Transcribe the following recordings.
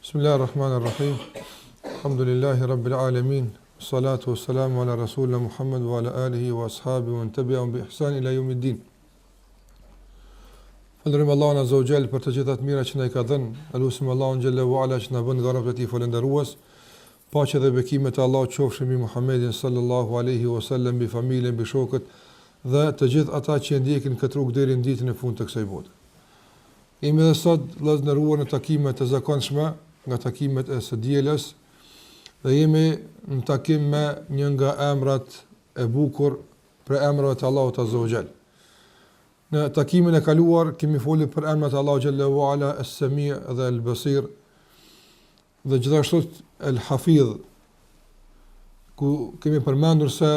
Bismillahirrahmanirrahim. Alhamdulillahi rabbil alamin. Salatu wassalamu ala rasulina Muhammad wa ala alihi wa ashabihi wa man tabi'ahum bi ihsan ila yawmiddin. Falënderojmë Allahun azza wa jall për të gjitha të mira që na i ka dhënë. Elusim Allahun xhallahu ala që na bën nga robët e tij falëndërues. Paqja dhe bekimet e Allahut qofshin mbi Muhammedin sallallahu alaihi wasallam, mbi familjen, mbi shokët dhe të gjithë ata që ndjekin këtë rrugë deri në ditën e fundit të kësaj bote. Jemi dhe sot vëllezëruar në takimet e zakonshme, nga takimet e së dielës, dhe jemi në takim me një nga emrat e bukur për emrat e Allahut azza wa jall. Në takimin e kaluar kemi folur për emrat e Allahut xhallahu ala, as-Sami' dhe al-Basir, dhe gjithashtu al-Hafidh, ku kemi përmendur se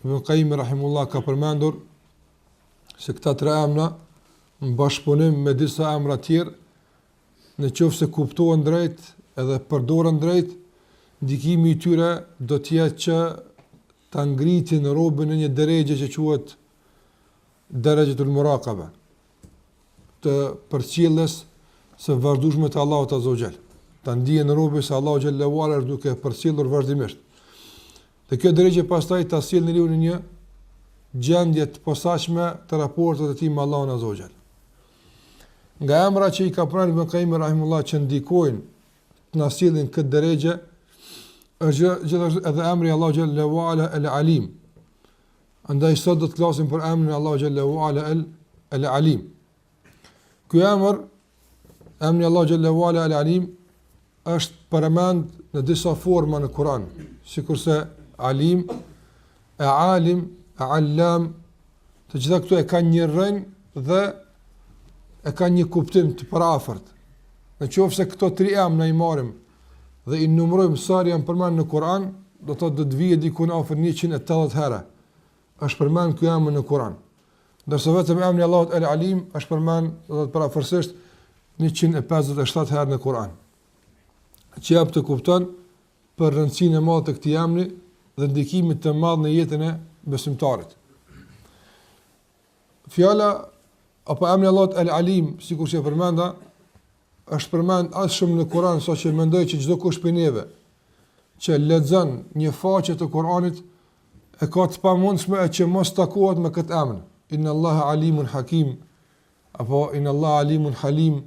Ibn Qayyim rahimullah ka përmendur se këta tre emra në bashkëpunim me disa emra tjerë, në qoftë se kuptohen drejt edhe përdoren drejt, ndikimi i tyre do të jetë që ta ngritin robën në një drejgje që quhet drejgjetul muraqaba, të përcjellës së vazhdueshme të Allahut azza wa jall. Ta ndihen robën se Allahu xhallahu ala është duke përcjellur vazhdimisht. Dhe kjo drejgje pastaj ta sjell njeriu në një gjendje të posaçme të raportit të tij me Allahun azza wa jall. Nga emra që i ka pranë Ibn Qayyim rahimullah që ndikojnë të na sjellin këtë drejgje, është gjithashtu edhe emri Allahu xhallahu ala el-Alim. Andaj sot do të flasim për emrin Allahu xhallahu ala el-Alim. Ky emri Allahu xhallahu ala el-Alim është përmend në disa forma në Kur'an, sikurse Alim, Alim, Allam, të gjitha këto e kanë një rrënjë dhe e ka një kuptim të parafort. Në qoftë se këto tri emra i marrim dhe i numërojmë sa janë përmendur në Kur'an, do të thotë do të vijë diku në afër 180 herë. Është përmend ky emër në Kur'an. Ndërsa vetëm emri Allahut El-Alim është përmend do të thotë parafërsisht 157 herë në Kur'an. Që jap të kupton për rëndësinë e madhe të këtij emri dhe ndikimin të madh në jetën e besimtarit. Fjala apo emri Allahut El-Alim, sikur që e përmenda, është përmend as shumë në Kur'an sa që mendoj që çdo kush prej neve që lexon një faqe të Kur'anit e ka të pamundshme që mos takohet me këtë emër. Inna Allaha alimun hakim, apo Inna Allaha alimun halim.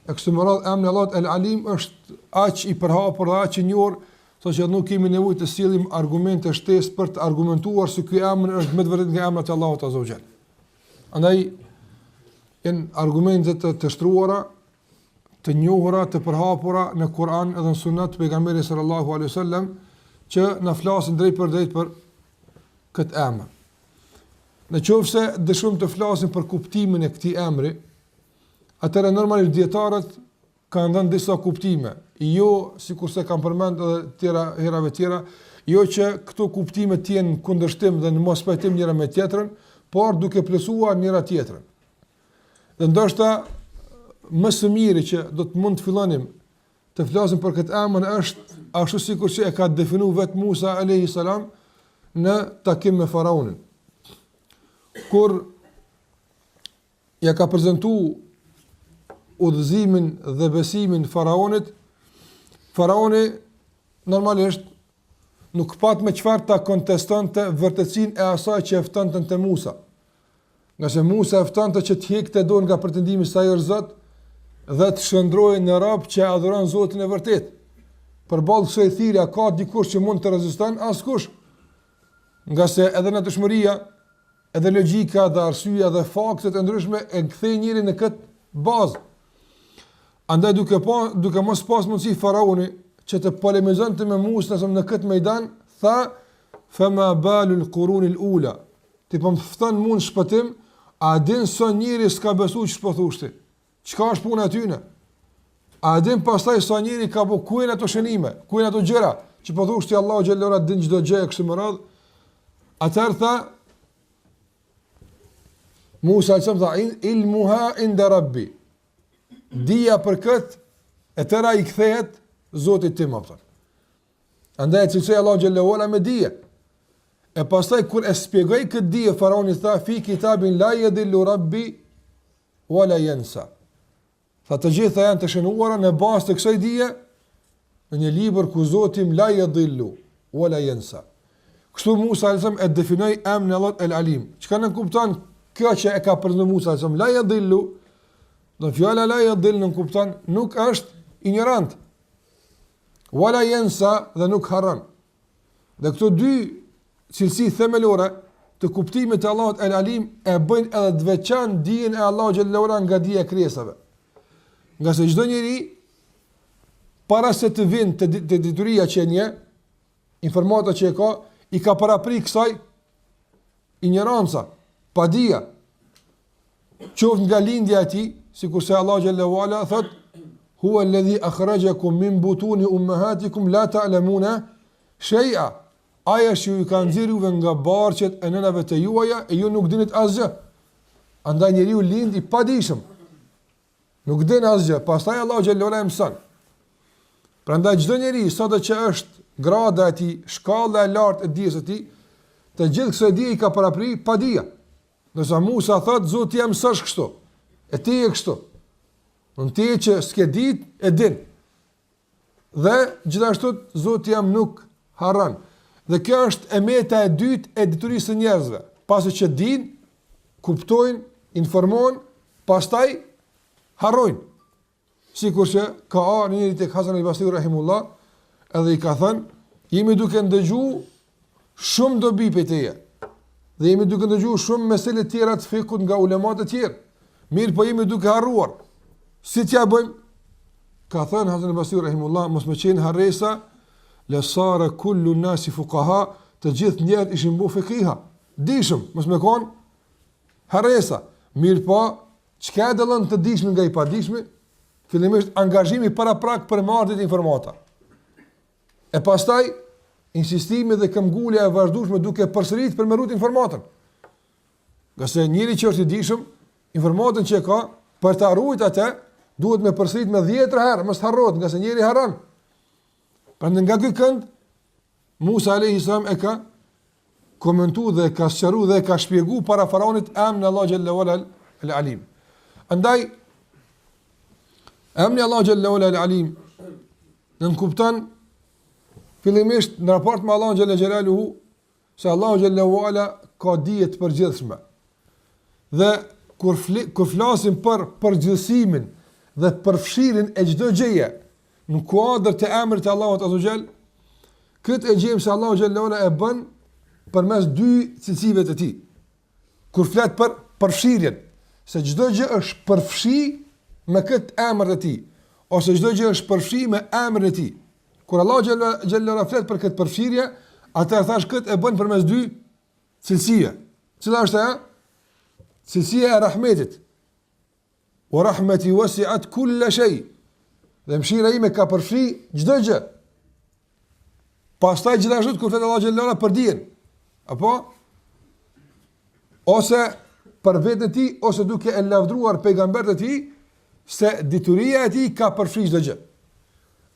Eksumerat emri Allahut El-Alim është aq i përhapur dhe aq i njohur, sa që nuk kemi nevojë të sillim argumente shtesë për të argumentuar se ky emër është më të vërtetë nga emrat e Allahut azza wa jall. Andaj janë argumente të shtruara, të njohura, të përhapura në Kur'an edhe në Sunet të pejgamberit sallallahu alaihi wasallam që na flasin drejt për drejt për këtë emër. Në qoftë se dëshojmë të flasim për kuptimin e këtij emri, atëherë normalisht dietarët kanë dhënë disa kuptime, jo sikurse kanë përmendur edhe tjera herave tjera, jo që këto kuptime të jenë në kundërshtim dhe në mos pajtim njëra me tjetrën, por duke plotësuar njëra tjetrën. Dhe ndoshta më së miri që do të mund të fillonim të flasim për këtë emër është ashtu sikur që e ka definuar vetë Musa alayhi salam në takim me faraonin. Kur ja ka prezantuar udhëzimin dhe besimin faraonit, faraoni normalisht nuk pat me çfarë ta kontestonte vërtetësinë e asaj që e ftonte te Musa. Nga se Musa e ftonte që të hiqte dorë nga pretendimi se ai është Zot dhe të shndrohej në rob që adhuron Zotin e vërtet. Përballë kësaj thirrje ka dikush që mund të reziston? Askush. Nga se edhe natyrshmëria, edhe logjika dhe arsyeja dhe faktet e ndryshme e kthejnë njërin në këtë bazë. Andaj duke mos pas mundësi faraoni që të polemizonte me Musa në këtë ميدan, tha fama balul qurunil ula. Ti po më fton mund shpëtim, a din sa njëri s'ka besuar ç'po thoshti? Çka është puna e tyne? A din pastaj sa njëri ka bu kujn ato shënime, kujn ato gjëra që po thoshti Allahu xhallahu ora din çdo gjë kështu më radh? Atëherë tha Musa tha ilmuha inda rabbi. Dija për këtë e tëra i kthehet Zotit tim apo. Andaj cilësoj Allahu xhallahu ora me dije. E pastaj kur e shpjegoi këtë dije, faraoni tha fi kitabin la yadillu rabbi wala yansa. Tha të gjitha janë të shënuara në bazë të kësaj dije në një libër ku Zoti la yadhillu wala yansa. Kështu Musa alayhis e definoi emrin e Allahut El-Alim. Çka në kupton kjo që e ka përmendur Musa alayhis la yadhillu, do fjala la yadhill në kupton nuk është ignorant. Wala yansa dhe nuk harron. Dhe këto dy cilësi themelore të kuptimit të Allahut El-Alim e bëjnë edhe të veçantë dijen e Allahut xhallahu ala nga dija e krijesave. Nga se çdo njeri para se të vinë të dituria që një, informata që e ka, i ka parapri kësaj ignoranca, padia, qoftë nga lindja e tij, sikurse Allah xhallahu ala thot: "Huwa alladhi akhrajakum min butuni ummahatikum la ta'lamuna shay'a." Aja që ju ka nxjerrë juve nga barqet e nënave të juaja e ju nuk dinit asgjë. Andaj njeriu lind i padijshëm. Nuk din asgjë, pastaj Allah xhallahu ala mëson. Prandaj çdo njeri sado që është grada e tij, shkalla e lartë e dijes së tij, të gjithë kësaj dije i ka parapri pa dija. Nëse Musa thot Zoti jam s'është kështu, e ti je kështu. Në ti që s'ke ditë e din. Dhe gjithashtu Zoti jam nuk harron. Dhe kjo është e meta e dytë e diturisë së njerëzve. Pasi që din, kuptojnë, informojnë, pastaj harrojnë. Sikur që ka arë njëri tek Hasan al-Basri rahimullah, edhe i ka thënë, jemi duke ndëgju shumë dobi për teje, dhe jemi duke ndëgju shumë mesele tjera të fikut nga ulemat e tjerë, mirë po jemi duke harruar. Si t'ja bëjmë? Ka thënë Hasan al-Basri rahimullah, mos me qenë harresa, lësare kullu nasi fukaha, të gjithë njerët ishin bu fikiha. Dishëm, mos me konë harresa. Mirë po, qka e dëllën të dishmi nga i pa dishmi? Fillimisht angazhimi para prak për marrëdhjet informata. E pastaj insistimi dhe këmbgulja e vazhdueshme duke përsërit për me rrit informatën. Gjasë njëri që është i dishëm, informatën që ka për ta ruajtur atë, duhet me përsërit me 10 herë, mos harrohet, gjasë njëri harron. Prandaj nga ky kënd Musa alayhis salam e ka komentuar dhe ka sqaruar dhe ka shpjeguar para faraonit emrin Allah xhallahu ala al-Alim. Andaj emri Allah xhallahu ala al-Alim në kupton fillimisht në raport me Allah xhallahu xhelaluhu se Allah xhallahu ala ka dije të përgjithshme. Dhe kur flasim për përgjithësimin dhe përfshirjen e çdo gjëje në kuadër të emrit të Allahut azza xhel, këtë e gjejmë se Allahu xhallahu ala e bën përmes dy cilësive të tij. Kur flet për përfshirjen, se çdo gjë është përfshi me këtë emër të tij, ose çdo gjë është përfshi me emrin e tij. Kur Allahu xhallahu ala flet për këtë përfshirje, atëherë thash këtë e bën përmes dy cilësive. Cila është ajo? Cilësia e rahmetit. Wa rahmeti wasi'at kull shay. Dhe mëshira ime ka përfshi çdo gjë. Pastaj gjithashtu kur flet Allahu xhallahu ala për dijen, apo ose për vetën e tij, ose duke e lavdruar pejgamberët e tij se dituria e tij ka përfshi çdo gjë.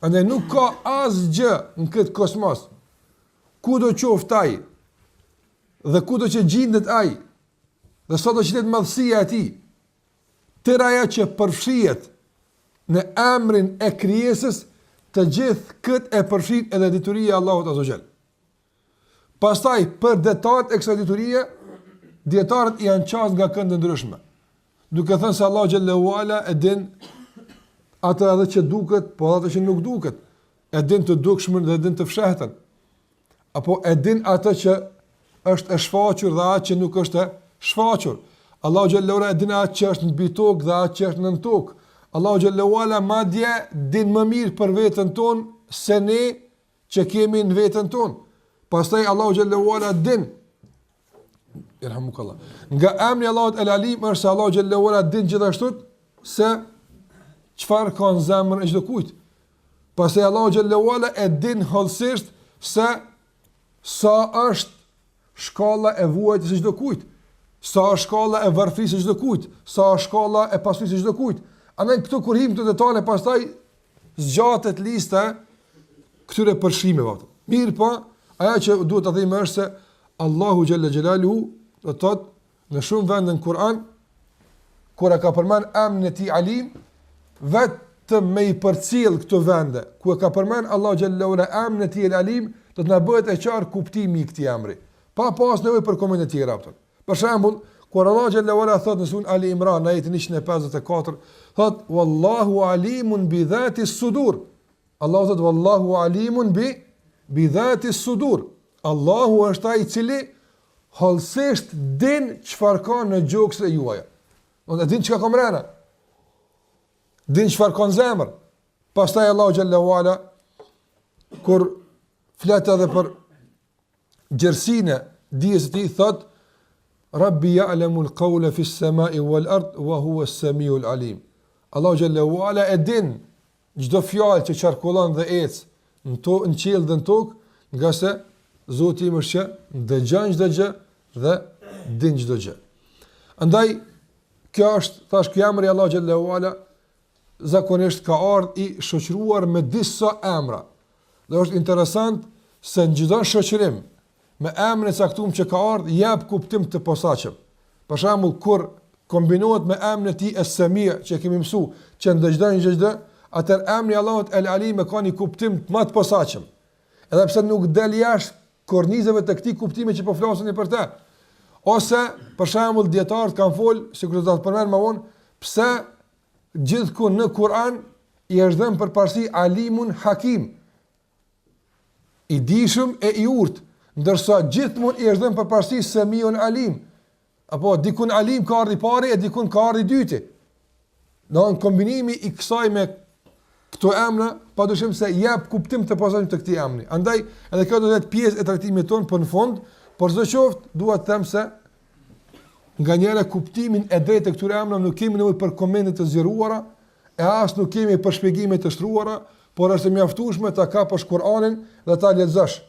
Andaj nuk ka asgjë në këtë kosmos, kudo qoftë ai, dhe kudo që gjendet ai, dhe sado që jetë madhësia e tij, tëra ajo që përfshihet në emrin e krijesës, të gjithë këtë e përfshin edhe dituria e Allahut azza xal. Pastaj për detajt e kësaj diturie, dietarët janë qasë nga këndë ndryshme, duke thënë se Allahu xhallahu ala e din atë edhe që duket, po atë që nuk duket, e din të dukshmën dhe e din të fshehtën, apo e din atë që është e shfaqur dhe atë që nuk është e shfaqur. Allahu xhallahu ala e din atë që është mbi tokë dhe atë që është nën tokë. Allahu xhallahu ala madje din më mirë për veten tonë se ne që kemi në veten tonë. Pastaj Allahu xhallahu ala din, irhamukallah, nga emri Allahut el-Alim është se Allahu xhallahu ala din gjithashtu se çfarë ka në zemrën e çdo kujt. Pastaj Allahu xhallahu ala e din hollësisht se sa është shkalla e vuajtjes së çdo kujt, sa është shkalla e varfrisë së çdo kujt, sa është shkalla e pasurisë së çdo kujt. Andaj këtu kur him të detale, pastaj zgjatet lista këtyre përshimeve. Mirë po, ajo që duhet të themi është se Allahu xhalla xhelaluhu do të thotë në shumë vende në Kur'an, kur ka përmend emrin e tij Alim, vetë të me i përcjell këto vende ku e ka përmend Allahu xhallahu ala emrin e tij El Alim, do të na bëhet e qartë kuptimi i këtij emri, pa pas nevojë për komente të tjera. Për shembull, kur Allahu xhallahu ala thot në surën Ali Imran ajetin 154, thot wallahu alimun bi dhati sudur. Allahu thot wallahu alimun bi dhati sudur. Allahu është ai i cili hollësisht din çfarë ka në gjoksin e juaja. Do të din çka ka mbrana. Din çfarë ka në zemër. Pastaj Allahu xhallahu ala kur flet edhe për gjersinë dijes së tij thot Rabbi ya'lamu al-qawla fi as-sama'i wal-ard wa huwa as-sami'ul 'alim. Allahu xhallahu ala e din çdo fjalë që qarkullon dhe ec në qiell dhe në tokë, nga se Zoti im është që dëgjon çdo gjë dhe din çdo gjë. Andaj kjo është, thash, ky emri Allahu xhallahu ala zakonisht ka ardhur i shoqëruar me disa emra. Dhe është interesant se në çdo shoqërim me emrin e caktuar që ka ardhur jep kuptim të posaçëm. Për shembull, kur kombinohet me emrin e tij Es-Sami' që kemi mësuar, që ndëgjon çdo, atëherë emri Allahut El Alim ka një kuptim më të posaçëm. Edhe pse nuk del jashtë kornizave të këtij kuptimi që po flasni për të. Ose për shembull dietarët kanë fol, sikur do të përmend më vonë, pse gjithku në Kur'an i është dhënë përparësi Alimun Hakim, i dijshëm e i urtë, ndërsa gjithmonë i është dhënë përparësi Samiun Alim. Apo dikun Alim ka ardhi pari e dikun ka ardhi dyti. Do në kombinimi i kësaj me këto emra, padyshim se jep kuptim të posaçëm të këtij emri. Andaj edhe kjo do të jetë pjesë e trajtimit ton, por në fund, por çdo qoftë, dua të them se nganjëherë kuptimin e drejtë të këtyre emrave nuk kemi nevojë për komente të zgjeruara, e as nuk kemi për shpjegime të shtruara, por është mjaftueshme ta kapësh Kur'anin dhe ta lexosh.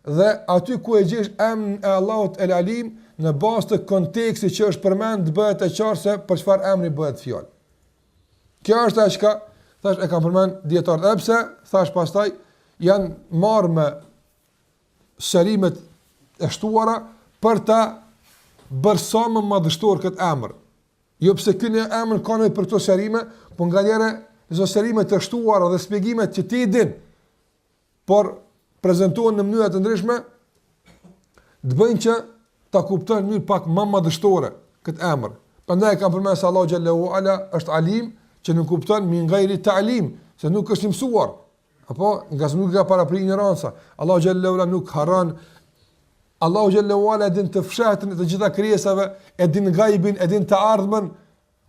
Dhe aty ku e gjesh emrin e Allahut El Alim, në bazë të kontekstit që është përmend, bëhet e qartë se për çfarë emri bëhet fjalë. Kjo është ajo që thash e kam përmend dietarët, edhe pse thash pastaj janë marrë me shërimet e shtuara për ta bërë sa më madhështor këtë emër. Jo pse ky emër ka nevojë për këto shërime, por nganjëherë këto shërime të shtuara dhe shpjegimet që ti i din, por prezantohen në mënyra të ndryshme, të bëjnë që ta kuptojnë në mënyrë pak më madhështore këtë emër. Prandaj kam përmendur se Allahu xhallahu ala është Alim, që nuk kupton min ghairi ta'lim, se nuk është i mësuar, apo nga se nuk ka para për ignoranca. Allahu xhallahu ala nuk harron. Allahu xhallahu ala din të fshahtën të gjitha krijesave, e din ghaibin, e din të ardhmen,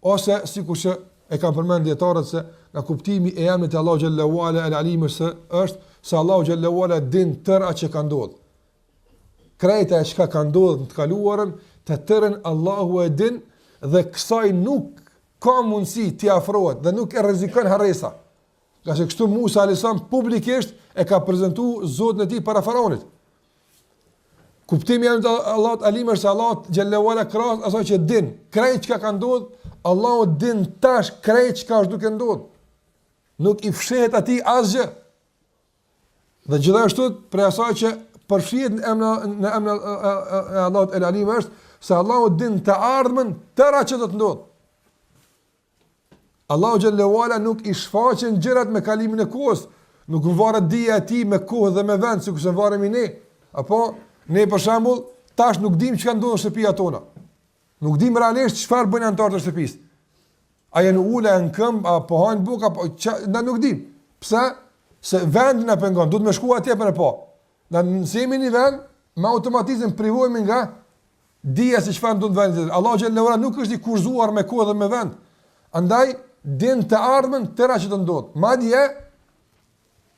ose sikur që e kanë përmendur dietarët se nga kuptimi e emrit të Allahu xhallahu ala El Alim është se Allahu xhallahu ala din tëra që ka ndodhur. Krejta e çka ka ndodhur në të kaluarën, të tërën Allahu e din dhe kësaj nuk ka mundësi t'i afrohet dhe nuk e rrezikon harresa. Nga se kështu Musa alayhis salam publikisht e ka prezantuar Zotin e tij para faraonit. Kuptimi i Allahut Alim është se Allahu xhallahu ala krahas asaj që din, krejt çka ka ndodhur, Allahu din tash krejt çka është duke ndodhur. Nuk i fshehet atij asgjë. Dhe gjithashtu për asaj që përfshihet në emrin e Allahut El Alim është se Allahu din të ardhmen tëra që do të ndodhë. Allahu xhallahu ala nuk i shfaqen gjërat me kalimin e kohës, nuk varet dija e tij me kohë dhe me vend, sikur se varemi ne. Apo ne për shembull tash nuk dim çka ndodh në shtëpia tona. Nuk dim realisht çfarë bëjnë anëtarët e shtëpisë. A janë ula në këmbë apo hajnë bukë apo na nuk dim. Pse? Se vendi na pengon, duhet me shku atje për e pa. Na nësemi një vend, me automatizëm privohemi nga dija se çfarë ndodh në vendin. Allahu xhallahu ala nuk është i kurzuar me kohë dhe me vend. Andaj din të ardhmen tëra që të ndodh. Madje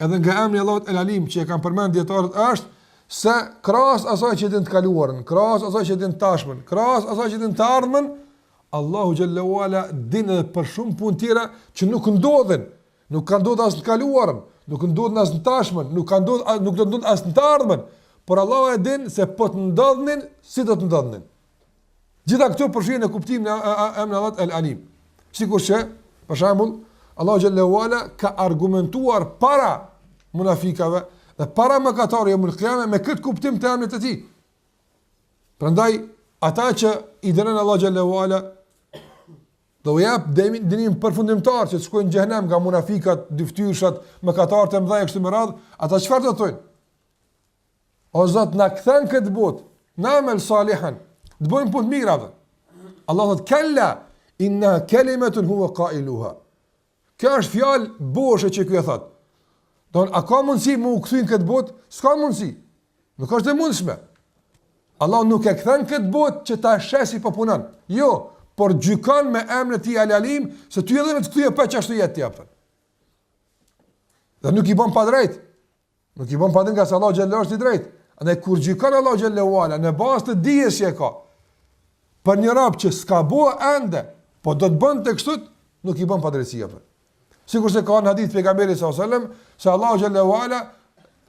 edhe nga emri Allahut El Alim që e kanë përmend dietarët është se krahas asaj që din të kaluarën, krahas asaj që din të tashmen, krahas asaj që din të ardhmen, Allahu xhallahu ala din edhe për shumë punë tjera që nuk ndodhin, nuk kanë ndodhur as në kaluarën, nuk ndodhin as në tashmen, nuk do të ndodhin as në të ardhmen, por Allahu e din se po të ndodhnin, si do të ndodhnin. Gjitha këto përfshihen në kuptimin e emrit Allahut El Alim. Sikur që, për shembull, Allahu xhallahu ala ka argumentuar para munafikave dhe para mëkatarëve në Kıyamet me këtë kuptim të emrit të tij. Prandaj ata që i dënon Allahu xhallahu ala Do u jap dënim përfundimtar që të shkojnë në xhenem nga munafikat, dyftyrshat, mëkatarët e mëdha kështu me radh, ata çfarë do thonë? O Zot, na kthen këtë botë, na amel salihan, të bëjmë punë mira. Allah thot kalla inna kalimatun huwa qailuha. Kjo është fjalë boshe që ky e thot. Don a ka mundësi më u kthyn këtë botë? S'ka mundësi. Nuk është e mundshme. Allah nuk e kthen këtë botë që ta shesi po punon. Jo, por gjykon me emrin e tij Al-Alim se ty edhe me të kthye pa çashtu jetë jap. Dhe nuk i bën pa drejt. Nuk i bën pa drejt nga se Allah xhallahu është i drejt. Andaj kur gjykon Allah xhallahu ala në bazë të dijes që e ka për një rob që s'ka bua ende, po do të bën të kështu, nuk i bën pa drejtësi apo. Sikur se ka në hadith pejgamberit sallallahu alajhi wasallam se Allah xhallahu ala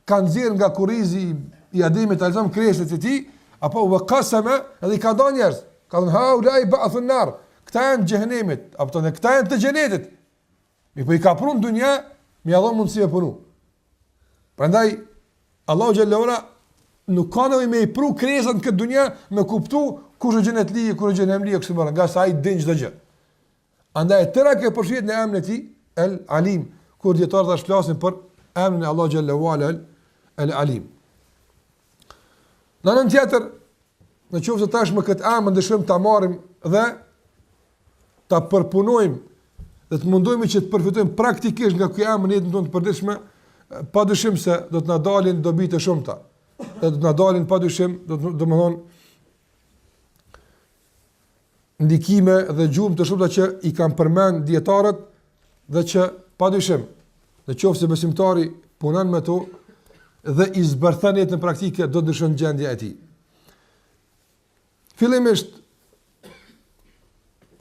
ka nxjerr nga kurrizi i Ademit alzam krijesat e tij, apo u qasama, edhe ka dhënë njerëz. Ka thënë ha ulai ba'thun nar. Këta janë xhenemit, apo tonë këta janë të xhenetit. Mi po i ka prunë dunja, mi ia dhon mundësi e punu. Prandaj Allahu xhallahu ala nuk ka nevojë me i pru krijesat në këtë dunja me kuptu kush është xhenet li, kush është xhenem li kështu më nga sa ai din çdo gjë. Andaj tëra që përfshihet në emrin e tij El Alim, kur dietarët tash flasin për emrin e Allahu xhallahu ala El Alim. Në anën tjetër, në qoftë se tash me këtë emër dëshirojmë ta marrim dhe ta përpunojmë dhe të mundohemi që të përfitojmë praktikisht nga ky emër në jetën tonë të përditshme, padyshim se do të na dalin dobi të shumta. Do të na dalin padyshim, do të thonë ndikime dhe gjumë të shumta që i kanë përmend dietarët dhe që padyshim, në qoftë se besimtari punon me to dhe i zbërthen jetën praktike, do të dëshon gjendja e tij. Fillimisht,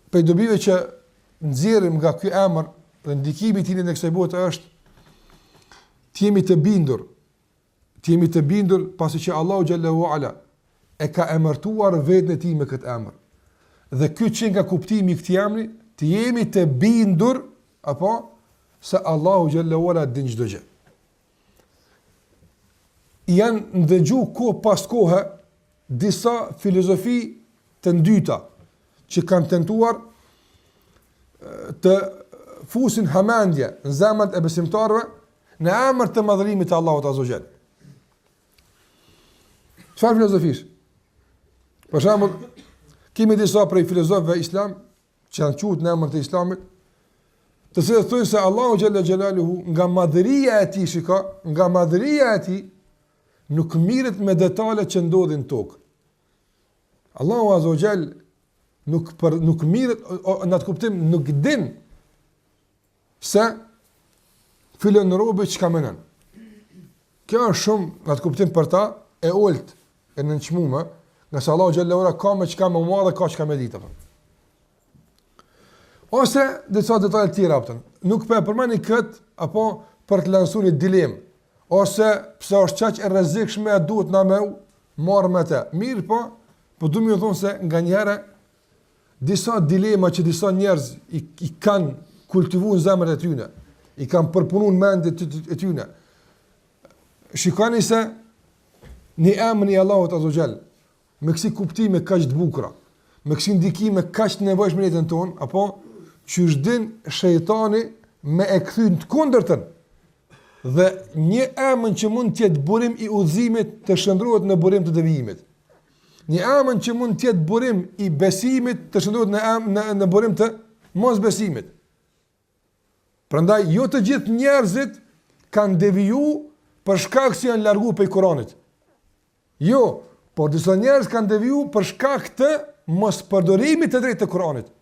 për dobive që nxjerrim nga ky emër dhe ndikimi i tij në kësaj bote është të jemi të bindur pasi që Allahu xhallahu ala e ka emërtuar vetën e tij me këtë emër. Dhe ky që nga kuptimi i këtij emri, të jemi të bindur apo se Allahu xhallahu ala din çdo gjë. Janë ndëgju kohë pas kohë disa filozofi të ndyta që kanë tentuar të fusin hamendje në zemrat e besimtarëve në emër të madhërimit të Allahut azza wa jall. Çfarë filozofish? Për shembull, kemi disa prej filozofëve islam që janë quajtur në emër të islamit, të cilët thonë se Allahu xhalla xhelaluhu nga madhëria e tij, nga madhëria e tij nuk mirret me detalet që ndodhin në tokë. Allahu azza wa jall nuk mirret në atë kuptim, nuk din se fillon në robë që ka menon. Kjo është shumë në atë kuptim për ta e olt e nënçmuar, nga se Allahu xhallahu ala ka me çka më madhe, ka çka më ditë. Ose disa detaje të tjera apo nuk po e përmendni kët apo për të lansuar një dilemë, ose pse është çaq e rrezikshme e duhet na më marr me të. Mirë po du më thonë se nganjëherë disa dilema që disa njerëz i kanë kultivuar në zemrat e tyre, i kanë përpunuar mendjet e tyre. Shikoni se në emrin e Allahut azza wa jall, me kësi kuptime kaq të bukura, me kësi ndikime kaq të nevojshme në jetën tonë, apo çysh din shejtani me e kthyn të kundërtën. Dhe një emër që mund të jetë burim i udhëzimit të shndrohet në burim të devijimit. Një emër që mund të jetë burim i besimit të shndrohet në burim të mosbesimit. Prandaj jo të gjithë njerëzit kanë devijuar për shkak se janë larguar prej Kuranit. Jo, por disa njerëz kanë devijuar për shkak të mos përdorimit të drejtë të Kuranit.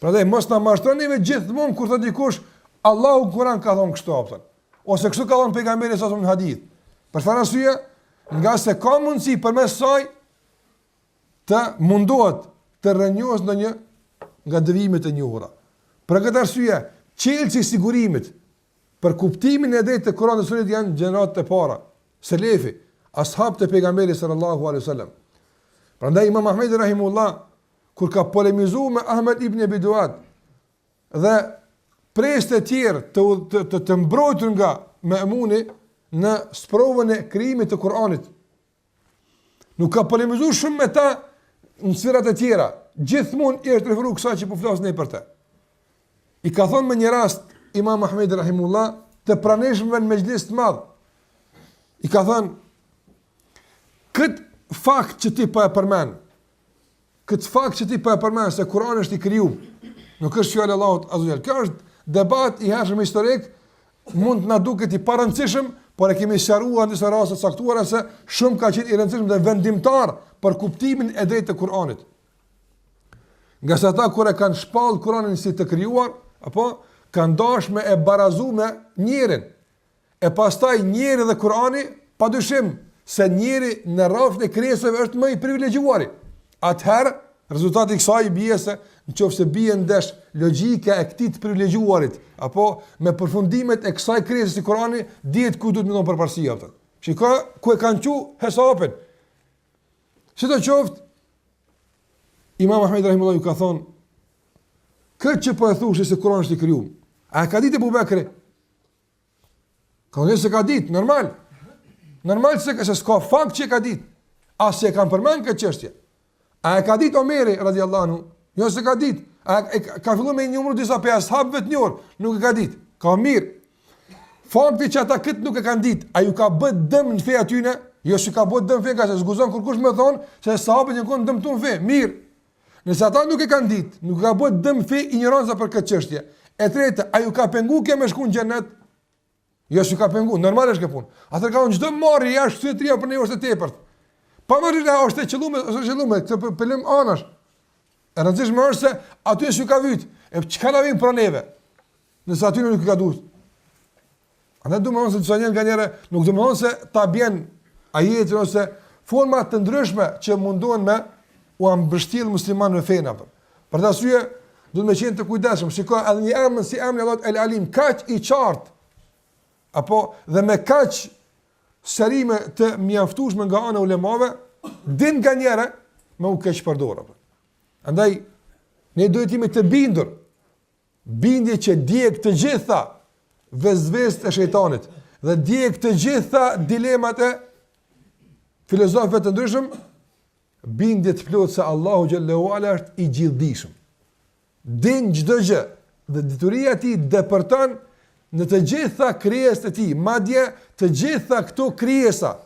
Prandaj mos na mashtroni me gjithmonë kur thotë dikush Allahu Kur'an ka thonë kështu apo ose kështu ka thonë pejgamberi sa në hadith. Për çfarë arsye? Nga se ka mundësi përmes saj të mundohet të rrënjohet ndonjë nga devijimet e njohura. Për këtë arsye, çelësi i sigurimit për kuptimin e drejtë të Kuranit dhe Sunetit janë gjeneratët e para, selefi, ashabët e pejgamberit sallallahu alaihi wasallam. Prandaj Imam Ahmedi rahimullah kur ka polemizuar me Ahmed ibn Abi Duad dhe presë të tjerë të mbrojtur nga Ma'muni në sprovën e krijimit të Kuranit. Nuk ka polemizuar shumë me ta në sferat e tjera, gjithmonë i është referuar kësaj që po flas ne për të. I ka thonë me një rast Imam Ahmed rahimullah të praneshmëve në mejlis të madh. I ka thënë këtë fakt që ti po e përmend, se Kurani është i krijuar, nuk është fjalë e Allahut azza wa jall. Kjo është debat i hershëm historik, mund të na duket i parëndësishëm, por e kemi sqaruar në disa raste të caktuara se shumë ka qenë i rëndësishëm dhe vendimtar për kuptimin e drejtë të Kuranit. Nga sa ata kur e kanë shpall Kuranin si të krijuar, apo kanë dashur me e barazu me njërin. E pastaj njëri dhe Kurani, padyshim se njëri në rrafën e krijesave është më i privilegjuari. Atëherë, rezultati i kësaj bie se nëse bie ndesh logjika e këtij të privilegjuarit, apo me përfundimet e kësaj krizë si Kurani, dihet ku duhet të ndon përparësia atë. Shikoj ku e kanë qiu hesapin. Sidoqoftë, Imam Ahmed rahimullahu ju ka thonë, këtë që po e thush se Kurani është i krijuar, a e ka ditë Abu Bekri? Ka thënë se ka ditë, normal. Normal se s'ka fakt që e ka ditë. As se e kanë përmend këtë çështje. A e ka ditë Omeri radiallahu anhu? Jo se ka ditë. Ka filluar me numër disa pe ashabëve të njohur, nuk e ka ditë. Ka mirë. Fakti që ata këtë nuk e kanë ditë, a ju ka bë dëm në fe atyne? Jo se ka bë dëm fe, ka se zguzon kurkush më thon se sahabët janë kanë dëmtuar fe. Mirë. Nëse ata nuk e kanë ditë, nuk ka bë dëm fe ignoranca për këtë çështje. E treta, a ju ka pengu ke me shku në xhenet? Jo se ka pengu, normal është kjo punë. Atë ka çdo marrë jashtë sytria për nevojë të tepërt. Pa më rritë është e qëllume, këtë pëllim anash. E rëndësishme është se aty e s'ju ka vyt. E çka na vjen pra neve? Nëse aty nuk ka duhet. Andaj do më thonë se disa njerëz nganjëherë nuk do më thonë se ta bjen ajeti ose forma të ndryshme që mundohen me u ambështjell muslimanëve fen apo. Për këtë arsye duhet me qenë të kujdesshëm. Shikoj edhe një emër si emri Allahu El Alim, kaq i qartë. Apo dhe me kaq sërime të mjaftueshme nga ana e ulemave, din nganjëherë me u keq përdor apo. Andaj ne duhet jemi të bindur. Bindje që djeg të gjitha vezvest e shejtanit dhe djeg të gjitha dilemat e filozofëve të ndryshëm, bindje të plot se Allahu xhallahu ala është i gjithdijshëm. Din çdo gjë dhe detyria e tij depërton në të gjitha krijesat e tij, madje të gjitha këto krijesa,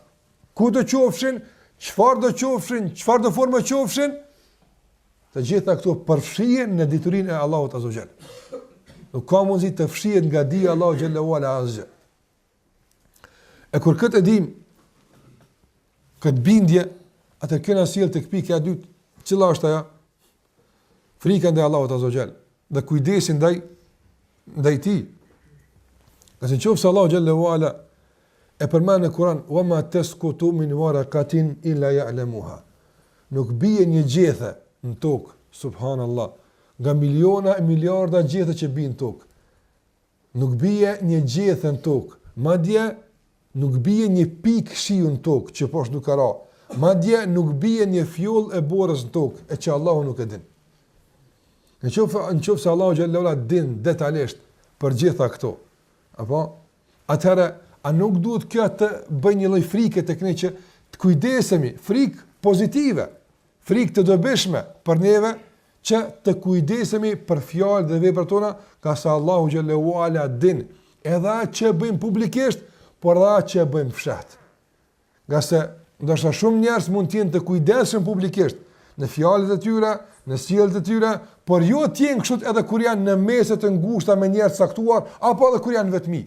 ku do qofshin, çfarë do qofshin, çfarë do formë qofshin, të gjitha këto përfshihen në diturinë e Allahut azza xal. Nuk ka mundësi të fshihet nga dija Allahu xhallahu ala azza. E kur këtë dim, këtë bindje, atë këna sjell tek pika e dytë, cila është ajo? Frika ndaj Allahut azza xal dhe kujdesi ndaj tij. Nëse qoftë se Allahu xhallahu ala e përmend në Kur'an, "Wa ma tasqutu min waraqatin illa ya'lamuha." Nuk bie një gjethe në tokë, subhanallahu, nga miliona e miliarda gjethe që bien në tokë. Nuk bie një gjethe në tokë, madje nuk bie një pikë shiu në tokë që poshtë nuk ka ra. Madje nuk bie një fjoll e borës në tokë, e që Allahu nuk e din. Në qoftë se Allahu xhallahu ala din detajisht për gjitha këto, apo atëherë a nuk duhet kjo të bëjë një lloj frike tek ne që të kujdesemi, frikë pozitive, frikë të dobishme për neve, që të kujdesemi për fjalët dhe veprat tona, ka sa Allahu xhallahu ala din, edhe atë që bëjmë publikisht, por edhe atë që bëjmë fshat. Nga se ndoshta shumë njerëz mund të jenë të kujdesshëm publikisht në fjalët e tyre, në sjelljet e tyre, por jo të jenë kështu edhe kur janë në mese të ngushta me njerëz caktuar, apo edhe kur janë vetmi.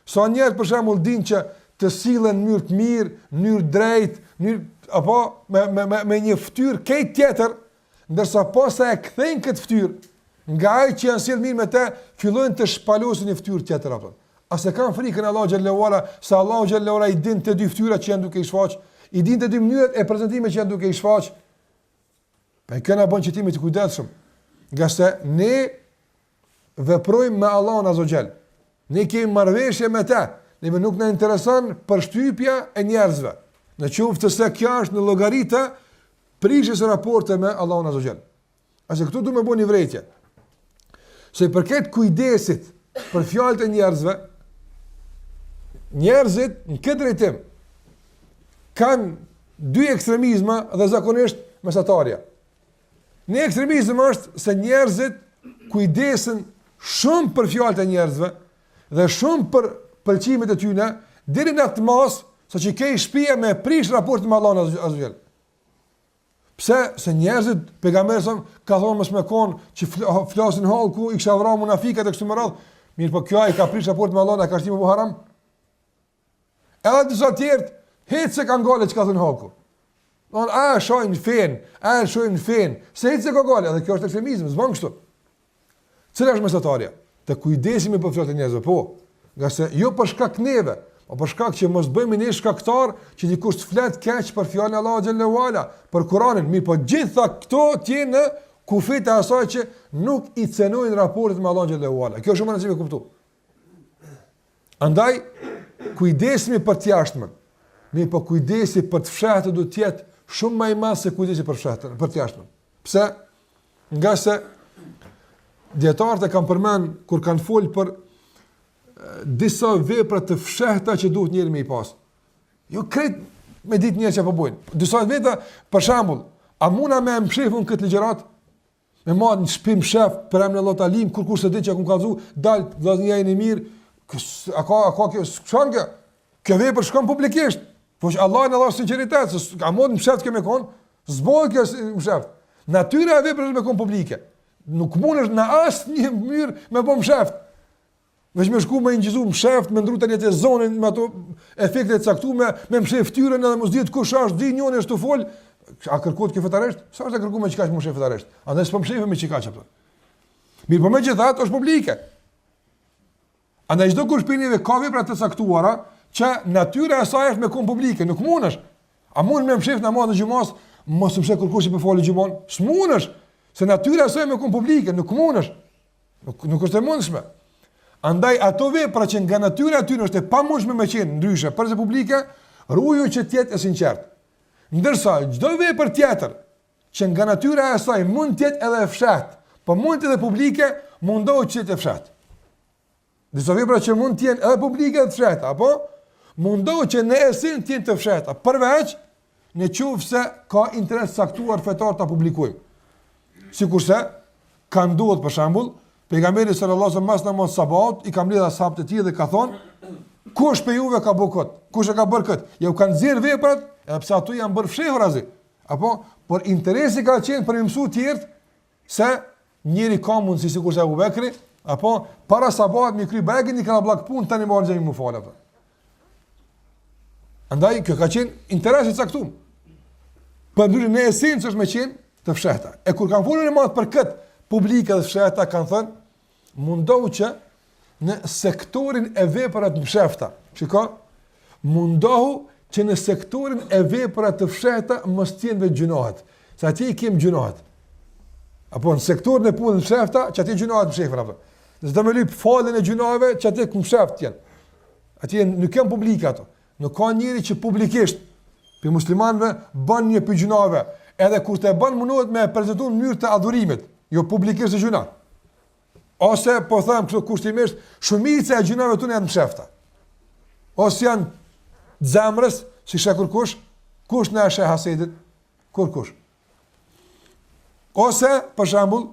Sa njerëz për shembull dinë që të sillen në mënyrë të mirë, në mënyrë drejt, apo me një fytyrë këtë tjetër, ndërsa posa e kthejnë këtë fytyrë, nga ai që janë sjell mirë me të, fillojnë të shpalosin një fytyrë tjetër apo. A se kanë frikën Allahu xhallahu ala, se Allahu xhallahu ala i din të dy fytyrat që janë duke i shfaq, i din të dy mënyrat e prezantimit që janë duke i shfaq. Pa këna bën që timi të kujdesshëm, nga se ne veprojmë me Allahun azza xal. Ne kemi marrëveshje me të, ne nuk na intereson përshtypja e njerëzve. Në qoftë se kjo është në llogaritë prishjes së raporte me Allahun azza xal. Ase këtu duhet të bëni vërejtje. Se përket kujdesit për fjalët e njerëzve, njerëzit në këtë drejtim kanë dy ekstremizma dhe zakonisht mesatarja. Në ekstremizëm është se njerëzit kujdesen shumë për fjalët e njerëzve dhe shumë për pëlqimet e tyre deri në atë mos sa që ke shtëpia me prish raportin me Allahun azh. Pse? Se njerëzit pejgamberi ka thonë mos më kon që flasin hallku i kisha vrarë munafikat e kështu me radhë. Mirë, po kjo ai ka prish raportin me Allahun, ka shtimë bu haram. Edhe disa tjerë hece kanë gale që ka thënë hallku. Shojnë fen, shojnë fen. Se hece ka gale, edhe kjo është ekstremizëm, s'bën kështu. Cila është mesatarja? Të kujdesemi për fjalët e njerëzve, po. Nga se jo për shkak neve, po për shkak që mos bëjmë ne shkaktar që dikush të flet keq për fjalën e Allahut xhallahu ala, për Kur'anin, mirë, po gjitha këto tjenë në kufit e asaj që nuk i cenojnë raportet me Allahun xhallahu ala. Kjo është shumë e rëndësishme kuptu. Andaj kujdesemi për të jashtëmen. Mirë, po kujdesi për të fshehtë duhet të jetë shumë më i madh se kujdesi për fshehtën, për të jashtëmen. Pse? Nga se dietarët e kanë përmend kur kanë folë për disa vepra të fshehta që duhet njëri me i pas. Jo krejt me ditë njerë që po bojnë. Disa vepra, për shembull, a muna me mshefun këtë ligjërat? Me marrë një shpim shef për emrin e Allahut Alim, kur se ditë që ku ka zu, dal vllaznia e mirë, a ka kjo shkon kjo? Kjo vepër shkon publikisht. Po që Allah në dha sinqeritet, se a mund msheft kjo me kon? Zboj kjo msheft. Natyra e veprës me kon publike. Nuk mundesh në asnjë mënyrë me bë msheft. Veç me shku me ingjizu msheft, me ndru të një të zonin, me ato efekte të caktume, me mshef tyren edhe mos ditë kush është, di njën e shtu fol, a kërkot kjo fetaresht? Sa është e kërku me qika që më mshef fetaresht? A dhe s'po mshefe me qika që pëtë. Mirë, po me gjithat është publike. A në gjdo kush pinjeve ka vepra të caktuara, që natyra e saj është me kon publike, nuk mundesh. A mund me mshef në madhë në gjumas, mos mshef kërkush që për fali gjumon? S'mundesh, se natyra e saj me kon publike, nuk mundesh. Nuk është e mundshme. Andaj ato vepra që nga natyra aty është e pamundshme me qenë ndryshe për publike, ruaju që të jetë e sinqert. Ndërsa çdo vepër tjetër që nga natyra e saj mund të jetë edhe e fshehtë, po mund të jetë publike, mundohet që të jetë e fshehtë. Disa vepra që mund të jenë edhe publike dhe të fshehta, apo mundohet që në esencë të jenë të fshehta, përveç nëse ka interes caktuar fetar ta publikojmë. Sikurse ka ndodhur për shembull pejgamberi sallallahu alaihi wasallam mas namaz sabat i ka mbledh ashabët e tij dhe ka thonë kush pe juve ka bërë kët, kush e ka bërë kët, ja u kanë nxjerr veprat, edhe pse ato janë bërë fshehur azi. Apo por interesi ka qenë për të mësuar të tjerë se njëri ka mundësi sikurse Abu Bekri, apo para sabat mi kry begin i kanë bllak punë tani më xhami më fal apo. Andaj kjo ka qenë interesi i caktuar. Për ndryshe në esencë është me qenë të fshehta. E kur kanë folur më për kët publika dhe fshehta kanë thënë, mundohu që në sektorin e veprave të fshehta, shiko, mundohu që në sektorin e veprave të fshehta mos të jenë gjunohet, se atje i kem gjunohet. Apo në sektorin e punës të fshehta, që atje gjunohet mshefra. Nëse do më lyp falën e gjunoheve, që atje ku msheft janë. Atje nuk kanë publik ato. Nuk ka njëri që publikisht për muslimanëve bën një për gjunoheve, edhe kur të bën mundohet me prezantuar në mënyrë të adhurimit. Jo publikisht e gjuna. Ose, po them kështu kushtimisht, shumica e gjunave të janë mshefta. Ose janë zemrës, si shekur kush në e sheh hasedit, kush. Ose, për shembull,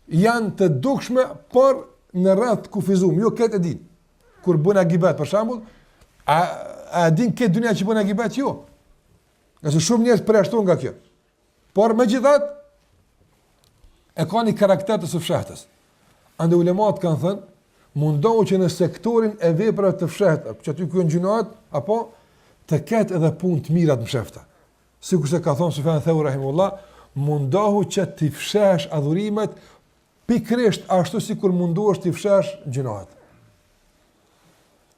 janë të dukshme, por në rreth kufizum, jo këtë e din. Kur bën agibet, për shembull, a din këtë dunia që bën agibet, jo. Nëse shumë njerëz përjashton nga kjo. Por megjithatë, e ka një karakter të së fshehtës. Ande ulemat kanë thënë, mundohu që në sektorin e veprave të fshehta, që aty ku janë gjunohet, apo të ketë edhe punë të mira të mshefta. Sikurse ka thënë Sufjan Thauri rahimullah, mundohu që të fshesh adhurimet pikërisht ashtu sikur munduhesh të fshesh gjunohet.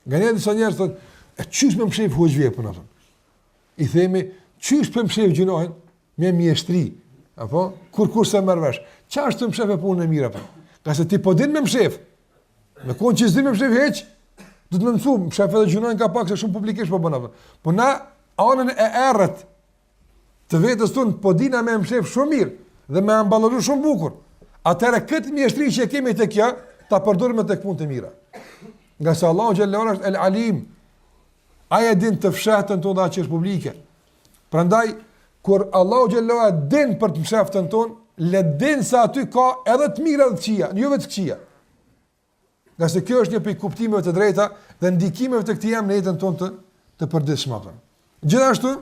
Nga disa njerëz thonë, e çish më mshef hoxh vepën atë. I themi, çish më mshef gjunohen me mjeshtri, apo kur se merr vesh. Çfarë është të mshef e punën e mirë apo? Ka se ti po din me mshef. Me kon që s'din me mshef hiç, do të më mësu, mshef edhe gjunojnë ka pak se shumë publikisht po bën apo. Po na anën e errët të vetes tonë po dina me mshef shumë mirë dhe me amballoru shumë bukur. Atëherë këtë mjeshtri që kemi tek kjo, ta përdorim tek punët e mira. Nga se Allahu xhallahu ala është el alim. Ai e din të fshehtën tonë dhe atë që është publike. Prandaj kur Allahu xhallahu ala din për të msheftën tonë, le din se aty ka edhe të mira dhe të këqija, jo vetëm të këqija. Nga se kjo është një prej kuptimeve të drejta dhe ndikimeve të këtij në jetën tonë të përditshme. Gjithashtu,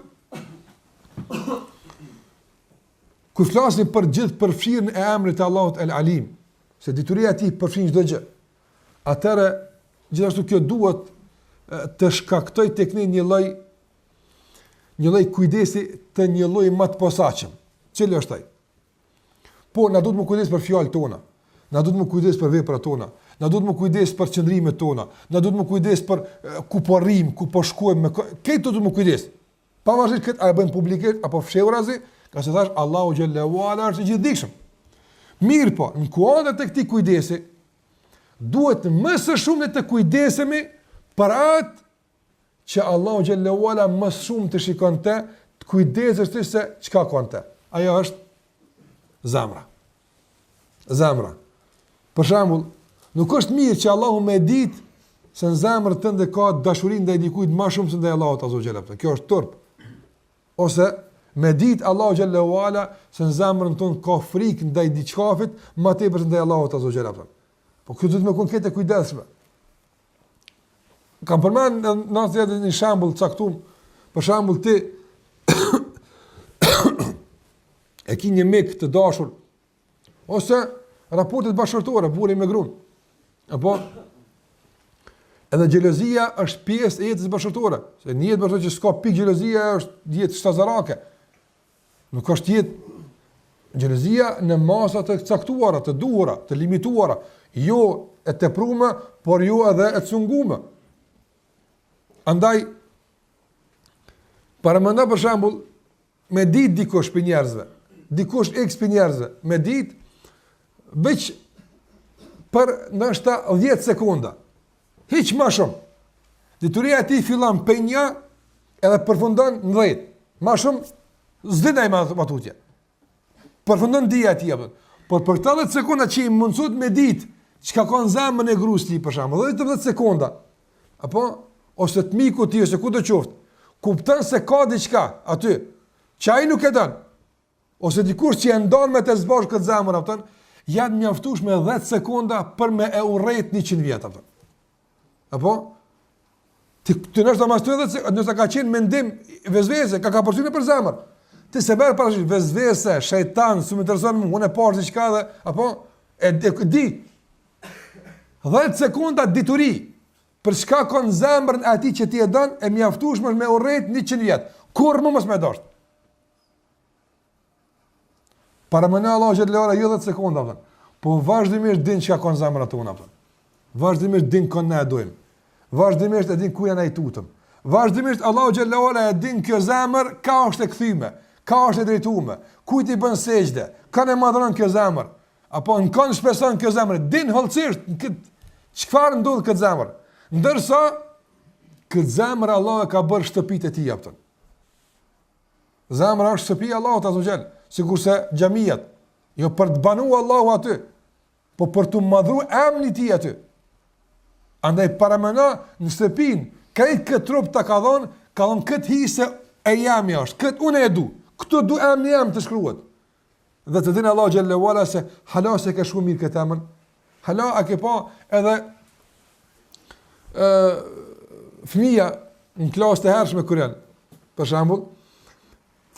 kur flasim për gjithë përfshirjen e emrit të Allahut El Alim, se dituria e tij përfshin çdo gjë, atëherë gjithashtu kjo duhet të shkaktoj tek ne një lloj kujdesi të një lloji më të posaçëm. Cili është ai? Po, na duhet më kujdes për fjalët tona, na duhet më kujdes për veprat tona, na duhet më kujdes për qëndrimet tona, na duhet më kujdes për ku po rrim, ku po shkojmë, këtë duhet më kujdes. Pavarësisht këtë a e bëjmë publikisht apo fshehurazi, ka se thash Allahu xhallahu ala është i gjithdijshëm. Mirë po, në kuadër të këtij kujdesi, duhet më së shumti të kujdesemi për atë që Allahu xhallahu ala më shumë të shikon të kujdesesh ti se çka ka në te. Ajo është zemra. Zemra. Për shembull, nuk është mirë që Allahu më ditë se në zemrën tënde ka dashuri ndaj dikujt më shumë se ndaj Allahut azza wa jalla. Kjo është turp. Ose me ditë Allahu xhallahu ala se në zemrën tonë ka frikë ndaj diçkafit më tepër se ndaj Allahut azza wa jalla. Po kjo duhet të më konkrete kujdesshme. Kam përmend në asnjë një shembull caktuar, për shembull ti e ki një mik të dashur, ose raportet bashkëtorë, burri me gruan. Apo edhe xhelozia është pjesë e jetës bashkëtorë. Se në jetë bashkëtorë që s'ka pikë xhelozia është jetë shtazarake. Nuk është jetë xhelozia në masa të caktuara, të duhura, të limituara, jo e tepruar, por jo edhe e cunguar. Andaj para mendoj për shembull me ditë dikush për njerëzve, dikush x për njerëzve, me ditë veç për ndoshta 10 sekonda. Hiç më shumë. Dituria e tij fillon për 1 edhe përfundon në 10. Më shumë s'dinaj më tutje. Përfundon dia e tij. Por për këto 10 sekonda që i mundsuat me ditë çka ka në zemrën e gruas ti për shembull, 10 sekonda. Apo ose të miku ti ose kudo qoftë, kupton se ka diçka aty që ai nuk e don. Ose dikush që e ndon me të zbash këtë zemër aftën, janë mjaftuar me 10 sekonda për me e urrejt 100 vjet aftën. Apo ti nëse mas 30, nëse ka qenë mendim vezvese, ka përsynë për zemër. Ti se merr parasysh vezvese, shejtan, s'u intereson mua, unë e pash diçka dhe apo e di 10 sekonda dituri për çka ka në zemrën e atij që ti e don, e mjaftueshme me urrejt 100 vjet. Kur më mos më dosh. Para mëna Allah xhallahu ala jo 10 sekonda aftën. Po vazhdimisht din çka ka në zemrën tonë aftën. Vazhdimisht din ku na e dojmë. Vazhdimisht e din ku janë ai tutëm. Vazhdimisht Allahu xhallahu ala e din kjo zemër ka është e kthyme, ka është e drejtuar, kujt i bën sejdë, kanë madhron kjo zemër, apo në kanë shpeson kjo zemër, din hollësisht çfarë ndodh këtë zemër. Ndërsa këtë zemër Allah e ka bërë shtëpitë e tij aftën. Zemra është shtëpia e Allahut azza xal, sikurse xhamiat, jo për të banuar Allahu aty, po për të madhruar emrin e tij aty. Andaj paramena në shtëpinë, krejt këtë trup ta ka dhënë këtë hise e jami është, këtë unë e du, këtu du emri jam të shkruhet. Dhe të dinë Allah xhallahu ala se hala se ka shumë mirë këtë emër, hala a ke pa edhe fëmija në klasë të hershme Kur'an, për shembull,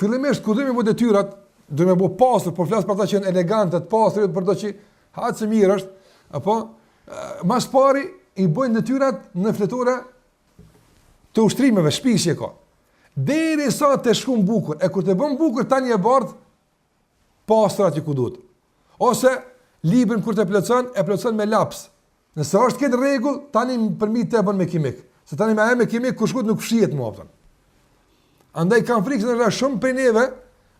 fillimisht kur do më bë detyrat, do më bë pastër, por flas për ata që janë elegantë, të pastër, për ato që haç se mirë është, apo mas pari i bëjnë detyrat në fletore të ushtrimeve, shpisje ka. Derisa të shkon bukur, e kur të bën bukur tani e bardh pastër aty ku duhet. Ose librin kur të plotson, e plotson me laps. Nëse është këtë rregull, tani përmit të e bën me kimik. Se tani me kimik kur shkut nuk fshihet më aftën. Andaj kanë frikë se është shumë prej neve,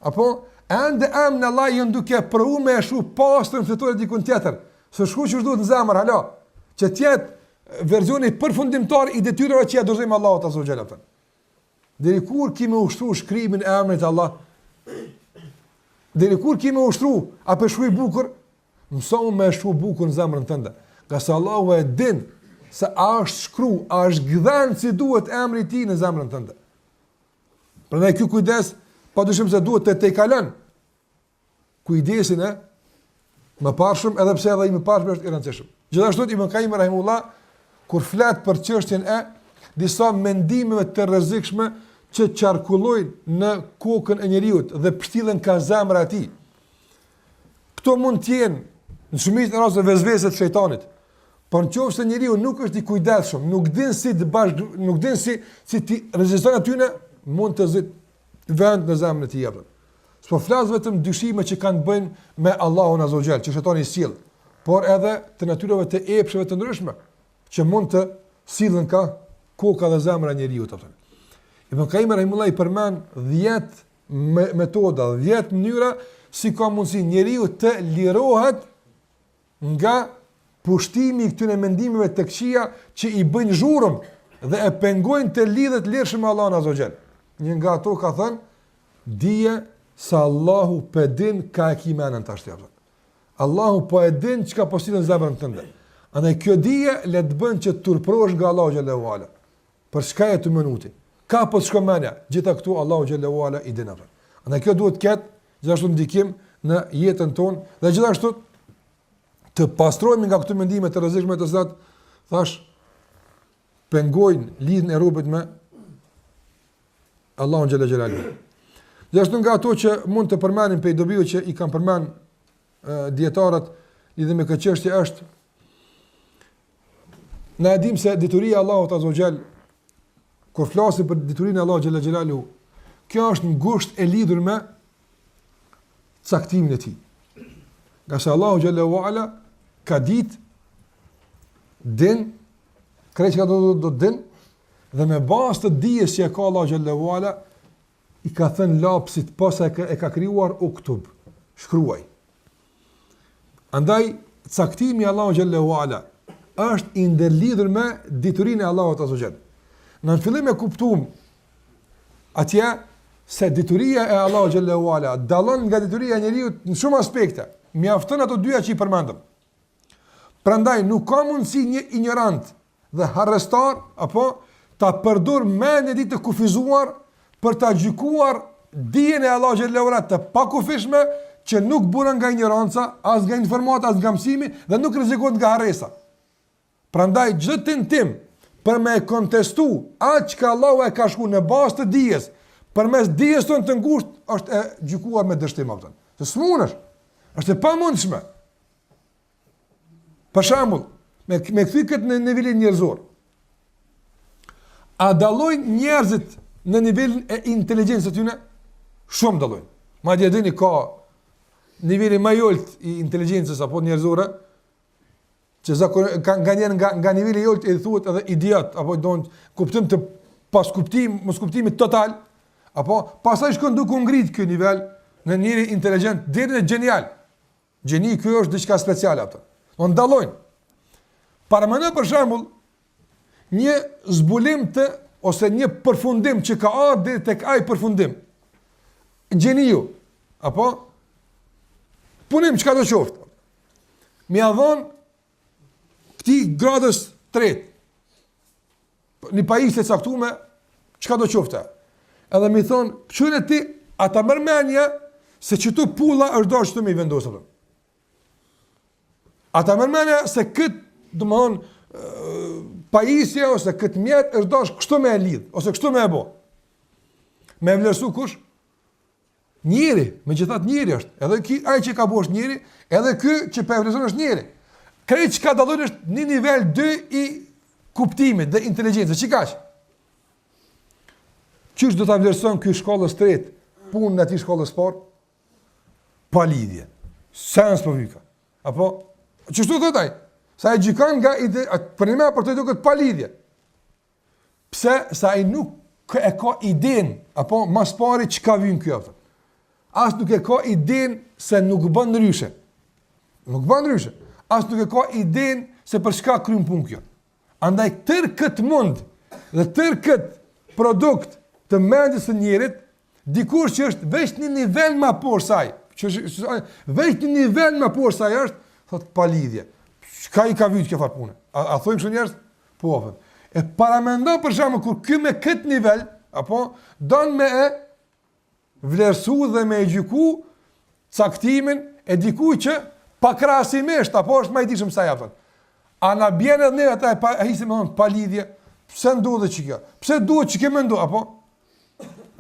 apo ende në Allah janë duke provuar me ashtu pastër fletore dikun tjetër. Se shku që duhet në zemër, hala, që tjetë verzioni përfundimtar i detyrave që ja dorëzojmë Allahut azza wa jalla. Deri kur kemi ushtru shkrimin e emrit Allah? Deri kur kemi ushtru apo shkruaj bukur? Mëson me shkruaj bukur në zemrën tënde. Nga se Allahu e din se a është shkru, a është gdhen si duhet emri i tij në zemrën tënde. Prandaj ky kujdes, padyshim se duhet të kalon. kujdesin e mëparshëm, edhe pse edhe i mëparshëm është i rëndësishëm. Gjithashtu Ibn Qayyim rahimullah kur flet për çështjen e disa mendimeve të rrezikshme që qarkullojnë në kokën e njeriut dhe përshtillen ka zemra e tij. Këto mund të jenë në shumicën e rasteve vezvese të shejtanit. Por nëse njeriu nuk është i kujdesshëm, nuk din si ti reziston atyne, mund të zit vend në zemrën e tij apo. S'po flas vetëm dyshime që kanë bënë me Allahun Azza wa Jall, që shejtani sjell, por edhe të natyrave të epsheve të ndryshme që mund të sillen ka koka dhe zemra e njeriu apo. Ibn Qayyim rahimullah i përmend 10 metoda, 10 mënyra si ka mundsi njeriu të lirohet nga pushtimi i këtyre mendimeve të këqija që i bëjnë zhurmë dhe e pengojnë të lidhet lirshëm me Allahun Azza wa Jall. Një nga ato ka thënë, dije se Allahu po din ka e kimenën tash ti. Allahu po e din çka po sillen zemrën tënde. Andaj kjo dije le të bën që të turprohesh nga Allahu xhallahu ala. Për çka e të minuti? Ka po shkon mendja, gjitha këtu Allahu xhallahu ala i din atë. Andaj kjo duhet të ketë gjithashtu ndikim në jetën tonë dhe gjithashtu të pastrohemi nga këto mendime të rrezikshme të cilat thash pengojnë lidhjen e robët me Allahun xhallahu xhelalu. Gjithashtu nga ato që mund të përmendim për dobiu që i kanë përmend dietarët lidhur me këtë çështje është na dim se dituria e Allahut Azza wa Jall kur flasim për diturinë e Allahut xhallahu xhelalu, kjo është ngusht e lidhur me caktimin e tij. Nga se Allahu xhallahu ala ka ditë din krejt që do din dhe me bazë të dijes që ka Allahu xhallahu ala i ka thënë lapsit posa e ka krijuar uktub, shkruaj. Andaj caktimi i Allahu xhallahu ala është i ndërlidhur me diturinë e Allahut Azza wa Jall. Në fillim e kuptuam atje se dituria e Allahu xhallahu ala dallon nga dituria e njeriu në shumë aspekte. Mjafton ato dyja që i përmendëm. Prandaj nuk ka mundësi një ignorant dhe harrestar apo ta përdor mendjen e ditë të kufizuar për ta gjykuar dijen e Allahu xhallahu ala të pakufishme që nuk buron nga ignoranca, as nga informata, as nga mësimi dhe nuk rrezikon nga harresa. Prandaj çdo tentim për me kontestu atë që Allahu e ka shkuar në bazë të dijes, përmes dijes tonë të ngushtë është e gjykuar me dështim atë. Se smunesh, është e pamundshme. Për shembull, me kthy këtë në nivelin njerëzor. A dallojnë njerëzit në nivelin e inteligjencës së tyre? Shumë dallojnë. Madje dini ka niveli më i ulët i inteligjencës apo njerëzore, që nga niveli i ulët i thuhet edhe idiot apo don kuptim të mos kuptimit total, apo pastaj shkon duke u ngrit ky nivel në njëri inteligjent deri në genial. Gjeni ky është diçka speciale atë. On dallojnë. Paramendoj për shembull një zbulim të ose një përfundim që ka ardhur deri tek ai përfundim. Gjeniu apo punim çka do qoftë. Mi avon këtij gradës 3. Një pajisje caktuar çka do qoftë. Edhe mi thon, "Çunë ti ata mërmendje se çtu pulla është dashur të më vendosur." Ata mërmendje se kët, domthon, pajisje ose kët mjet është dashur kështu me e lidh ose kështu me e bë. Me vlerësu kush? Njeri, megjithatë njeri është. Edhe ky ai që ka bësh njeri, edhe ky që po e vlerëson është njeri. Krejt që ka dallon është një nivel 2 i kuptimit dhe inteligjencës. Çikash? Qysh do ta vlerëson ky shkollës 3 punën e atij shkollës parë? Pa lidhje. Sens po vika. Apo çështu thot ai? Sa e gjykon nga për një për të duket pa lidhje. Pse? Sa ai nuk e ka idenë apo mas pari çka vjen ky atë. As nuk e ka idenë se nuk bën ndryshe. Nuk bën ndryshe. As nuk e ka idenë se për çka kryen punë kjo. Andaj tër këtë mund dhe tër këtë produkt të mendjes së njerit, dikush që është veç një nivel më poshtë saj, veç një nivel më poshtë saj është, thot pa lidhje. Çka i ka vit kjo fat punë? A thojmë kështu njerëz? Po. E paramendo për shkakun kur ky me këtë nivel apo don me e vlerësu dhe me e gjyku caktimin e dikujt që pakrahasimisht apo është më i dishëm sa ja thon. A na bjen edhe ne ata e hisim pa lidhje? Pse ndodhet që kjo? Pse duhet që kemë ndo apo?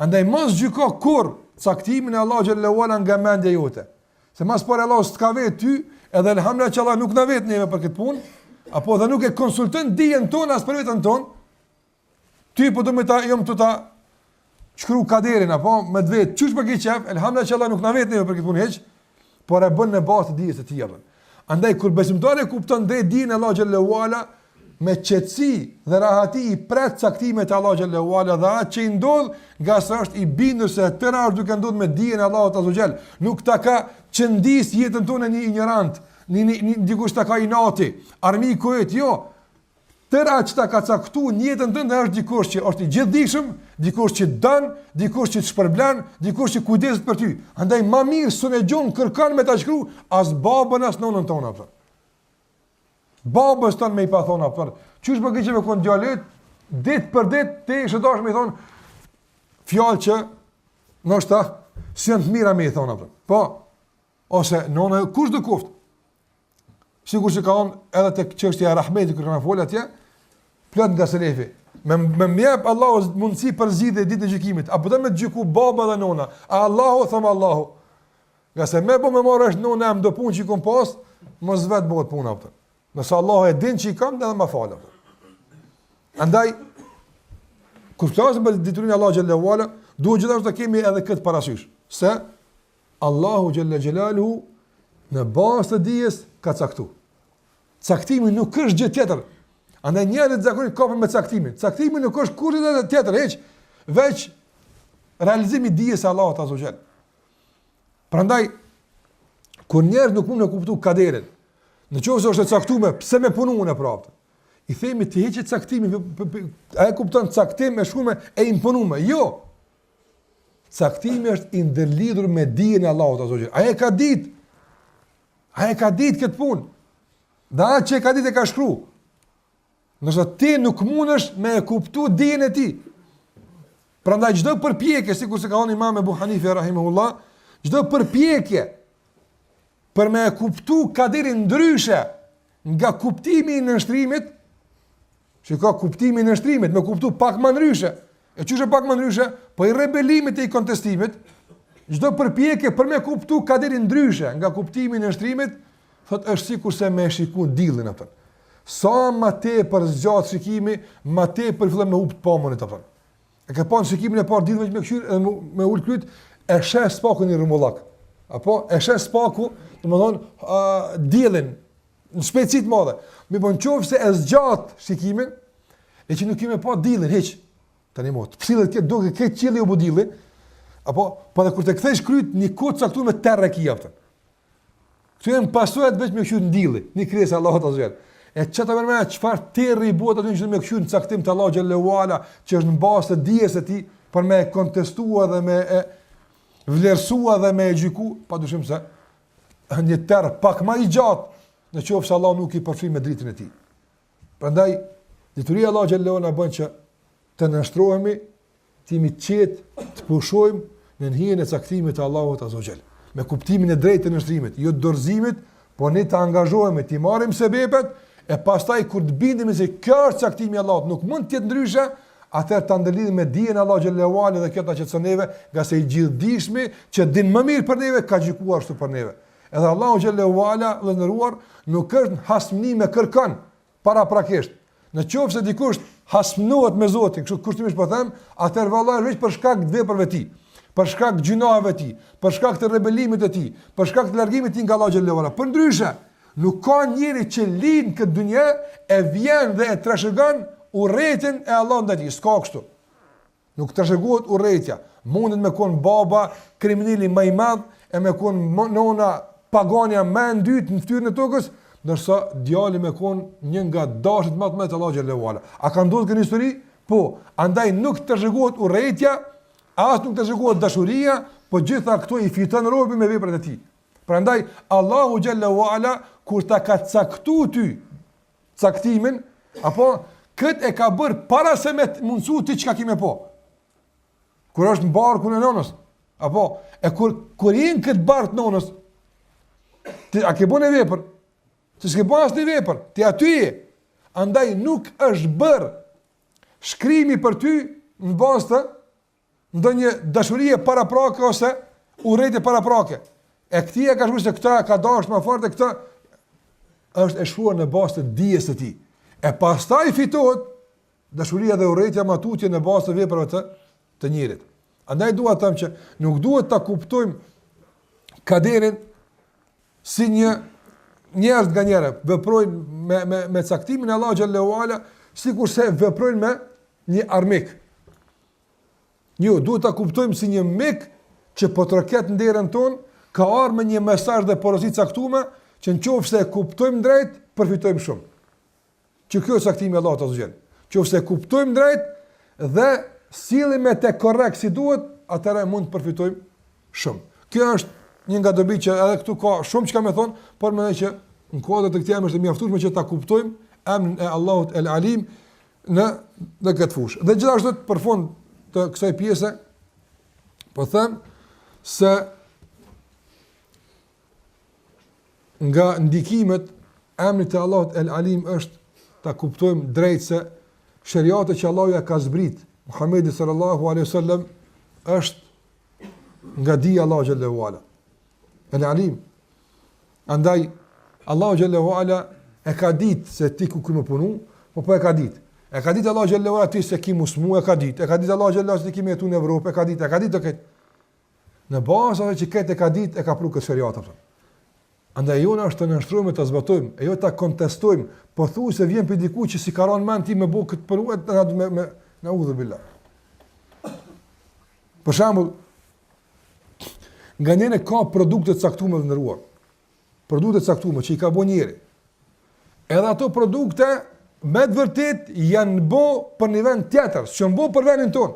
Andaj mos gjyko kur caktimin e Allahu xhallahu ala nga mendja jote. Se mas por Allah s'ka vetë ty, edhe elhamdulillah që Allah nuk na vet neve për këtë punë, apo dhe nuk e konsulton dijen tonë as për veten tonë. Ty po do me ta jom të ta shkru kaderin apo me vetë çush për këtë çaf, elhamdulillah që Allah nuk na vet neve për këtë punë hiç, por e bën në bazë të dijes së tij. Andaj kur besimtari kupton drejt dijen e Allah xhallahu ala me qetësi dhe rahati i pret caktimet e Allah xhallahu ala dhe atë që i ndodh nga sa është i bindur se tëra është duke ndodhur me dijen e Allahut azza xal. Nuk ta ka qëndis jetën tonë një ignorant, një dikush ta ka inati, armiku i jo. Tëra që ta ka caktuar në jetën tënde është dikush që është i gjithdijshëm, dikush që don, dikush që të shpërblen, dikush që kujdeset për ty. Andaj më mirë sonë gjon kërkon me ta shkruaj as babën as nonën tonë apo. Babës tonë me i pa thonë apo. Qysh më keqë me kon djalit, ditë për ditë ti shëdosh me i thon fjalë që ndoshta janë të mira me i thon apo. Po. Ose nona kush do kuft. Sigur që ka on edhe tek çështja e rahmetit kur kanë fol atje, plot nga selefi. Me mjep Allahu mundësi për zgjidhje ditë e gjykimit. Apo do me gjyku baba dhe nona. A Allahu them Allahu. Nga se me po me marrësh nona am do punë që kom pas, mos vet bëhet puna apo. Nëse Allahu e din që i kam, edhe më fal. Andaj kur flasim për diturinë Allahu xhallahu ala, duhet gjithashtu të kemi edhe këtë parasysh, se Allahu xhalla xhelaluhu në bazë të dijes ka caktuar. Caktimi nuk është gjë tjetër. Andaj njerëzit zakonisht kapen me caktimin. Caktimi nuk është kurrë edhe tjetër, hiç, veç realizimi i dijes së Allahut azza xal. Prandaj kur njerëz nuk mund të kuptojnë kaderin, në qoftë se është e caktuar, pse me punuan e praptë. I themi të hiqet caktimin, ai kupton caktim me shkume e imponuar. Jo. Caktimi është i ndërlidhur me dijen e Allahut azza xal. Ai e ka ditë. Ai e ka ditë këtë punë. Dhe atë që e ka ditë e ka shkruar. Nëse ti nuk mundesh me e kuptu dijen e tij. Prandaj çdo përpjekje, sikur se ka thënë Imam Abu Hanife rahimahullah, çdo përpjekje për me e kuptu kaderin ndryshe nga kuptimi i nënshtrimit, që ka kuptimi i nënshtrimit, me kuptu pak më ndryshe. E çështë pak më ndryshe, po i rebelimit e i kontestimit, çdo përpjekje për me kuptu kaderin ndryshe nga kuptimi i nënshtrimit, thotë është sikur se me shikuar diellin atë. Sa më tepër zgjat shikimi, më tepër fillon me hub pamën atë. E ka pa shikimin e parë diellin me këshir me ul klyt, e shes spakun i rrumullak. Apo e shes spaku, domethënë diellin në shpejtësi të madhe. Mi bën qofse e zgjat shikimin, e që nuk kemë pa diellin hiç. Tani mot, cilët që duke këtë qielli u budilli, apo po edhe kur të kthesh kryt një kod caktuar me terrë ki jaftën. Këtu janë pasojat vetëm me qytet ndilli, një krijesë Allahut azza. E çata më çfarë terri i buat aty që me qytet në caktim të Allahu xhallahu ala, që është në bazë të dijes së tij për me kontestua dhe me vlerësua dhe me gjyku, padyshim se një terr pak më i gjatë në qoftë se Allah nuk i përfshin me dritën e tij. Prandaj dituria e Allahu xhallahu ala bën që të nështrohemi, të jemi qetë, të pushojmë në hijen e caktimit të Allahut azza xal. Me kuptimin e drejtë të nështrimit, jo të dorëzimit, por ne të angazhohemi, të marrim sebepet e pastaj kur të bindemi se kjo është caktimi i Allahut, nuk mund të jetë ndryshe, atëherë ta ndëlidhim me dijen e Allahut xhallahu ala dhe kjo ta qetëson neve, nga se i gjithdijshmi që din më mirë për neve ka gjykuar ashtu për neve. Edhe Allahu xhallahu ala dhe ndëruar nuk është hasmni me kërkon paraprakisht. Në qoftë se dikush hasmnohet me Zotin, kështu kushtimisht po them, atëherë vallahi vetëm për shkak të veprave të tij, për shkak të gjunave të tij, për shkak të rebelimit të tij, për shkak të largimit të tij nga Allahu xhallahu ala. Përndryshe, nuk ka njeri që lind këtë dunjë e vjen dhe e trashëgon urrëtin e Allahut ndaj tij. S'ka kështu. Nuk trashëgohet urrëtia. Mundet me kon baba kriminali më i madh e me kon nona pagania më e dytë në fytyrën e tokës, ndërsa djali me kon një nga dashët më të mëdha të Allahu xhallahu ala. A ka ndodhur këtë histori? Po, andaj nuk trashëgohet urrëtia, as nuk trashëgohet dashuria, po gjitha këto i fiton robi me veprat e tij. Prandaj Allahu xhallahu ala kur ta ka caktuar ty caktimin, apo kët e ka bër para se me mundsu ti çka kimë po. Kur është në barkun e nonës, Apo, e kur jenë këtë bartë nonës, a ke bën e vepër? Se s'ke bën asnjë vepër, ti aty je. Andaj nuk është bërë shkrimi për ty në bazë të ndonjë dashurie paraprake ose urrejtje paraprake. E këti e ka shkruar se këta ka dashur më fort e këta është e shkruar në bazë të dijes së tij. E pastaj fitohet dashuria dhe urrejtja matutje në bazë të veprave të njerit. Andaj dua të them që nuk duhet ta kuptojmë kaderin si një njerëz nga njëra veprojnë me caktimin e Allahu xhallahu ala, sikurse veprojnë me një armik. Jo, duhet ta kuptojmë si një mik që po troket nderën tonë, ka ardhur me një mesazh dhe porosi caktuar që nëse e kuptojmë drejt, përfitojmë shumë. Që kjo është caktimi i Allahut azza. Nëse e kuptojmë drejt dhe sillemi me të korrekt si duhet, atëherë mund të përfitojmë shumë. Kjo është një nga dobi që edhe këtu ka shumë çka më thon, por mendoj që në kuadër të këtij është të mjaftueshme që ta kuptojmë emrin e Allahut El Alim në këtë fushë. Dhe gjithashtu për fund të kësaj pjese po them se nga ndikimet emrit të Allahut El Alim është ta kuptojmë drejt se shariati që Allahu ja ka zbrit Muhamedit sallallahu alaihi wasallam është nga dia Allahu xhallahu ala. El Alim. Andaj Allahu xhallahu ala e ka ditë se ti ku më punu, po e ka ditë. E ka ditë Allahu xhallahu ala ti se ki musmu, e ka ditë. E ka ditë Allahu xhallahu ala se ti kimi jetu në Evropë, e ka ditë të këtë. Në bazë atë që këtë e ka ditë, e ka pru këtë shariat. Andaj jona është të nështrujme, të zbatojmë, e jo të kontestojmë, po thuj se vjen për diku që si karon men ti me bo këtë përruet, në udhër billah. Për shambull, nga njene ka produkte caktume dhe nëruar. Produkte caktume që i ka bo njeri. Edhe ato produkte, me të vërtet, janë bo për një vend tjetër, që janë bo për vendin tonë.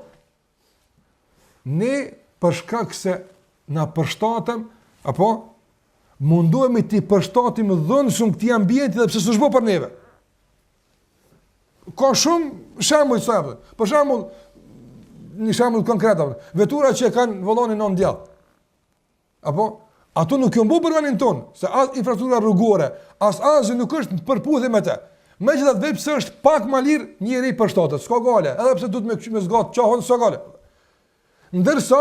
Ne, përshkak se na përshtatëm, apo, mundohemi të përshtatim dhënë shumë këti ambienti dhe pëse së shbo për neve. Ka shumë shembull të sajtë. Për shembull, një shembull konkret, vetura që e kanë vëllonin në ndjallë. Apo, ato nuk janë bërë për vendin tonë, se as infrastruktura rrugore, as asgjë nuk është përputhje me të. Megjithatë vetë pse është pak më lirë njëri përshtatet, s'ka gale, edhe pse duhet me zgat çohon s'ka gale. Ndërsa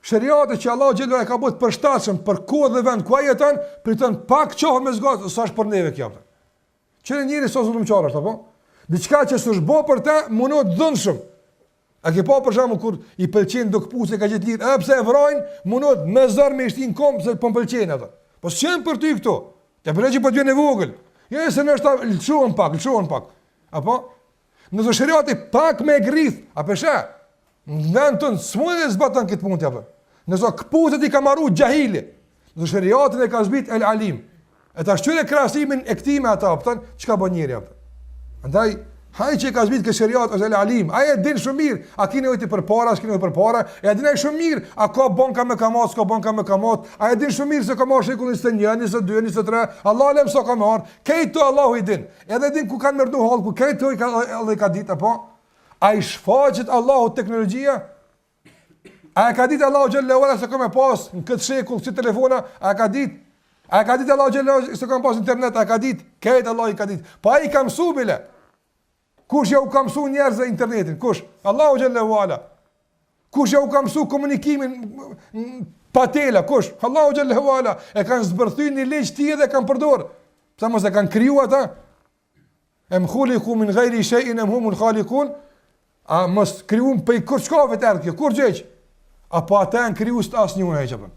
shariati që Allahu xhelal e ka bërë të përshtatshëm për kohë dhe vend ku ai jeton, priton pak çohon me zgat, sa është për neve kjo. Që njëri sa zullumçar është apo? Diçka që s'është bë për të, mundohet dhënshëm. A ke pa për shembull kur i pëlqen do kputse ka gjetë lirë, pse e vrojnë, mundohet me zor me shtin kom se po pëlqen ato. Po s'janë për ty këto. Te bëre që po të vjen e vogël. Jo se në është lçuan pak. Apo? Nëse shariati pak me grith, a pesha? Ndantun smundë zbatan këtë punë apo. Nëse kputset i ka marru xahili. Nëse shariati e ka zbrit El Alim. E ta shtyre krahasimin e këtij me ata, kupton? Çka bën njëri apo? Andaj haj që ka zbrit kë shariat ose El Alim, ai e din shumë mirë, a keni nevojë për para, s'keni nevojë për para, e din ai shumë mirë, a ka banka me kamat, s'ka banka me kamat, a e din shumë mirë se ka marrë shekullin 21, 22, 23, Allah lem sa ka marrë, këto Allahu i din. Edhe din ku kanë mërdu hallku, këto Allah i ka ditë apo? Ai shfaqet Allahu teknologjia? A e ka ditë Allahu xhallahu ala se ka më pas në këtë shekull si telefona, a ka ditë? A ka ditë Allahu xhallahu se ka pas internet, a ka ditë? Këto Allah i ka ditë. Po ai ka mësuar bile. Kush ja u ka mësu njerëzve internetin? Kush? Allahu xhallahu ala. Kush ja u ka mësu komunikimin pa tela? Kush? Allahu xhallahu ala. E kanë zbërthyr një ligj tjetër dhe kanë përdorur. Pse mos e kanë krijuar ata? Em khuliqu min ghairi shay'in am humul khaliqun? A mos krijuam pe kur shkove të ardhë kjo? Kur gjej? Apo ata kanë krijuar asnjëun ai çfarë?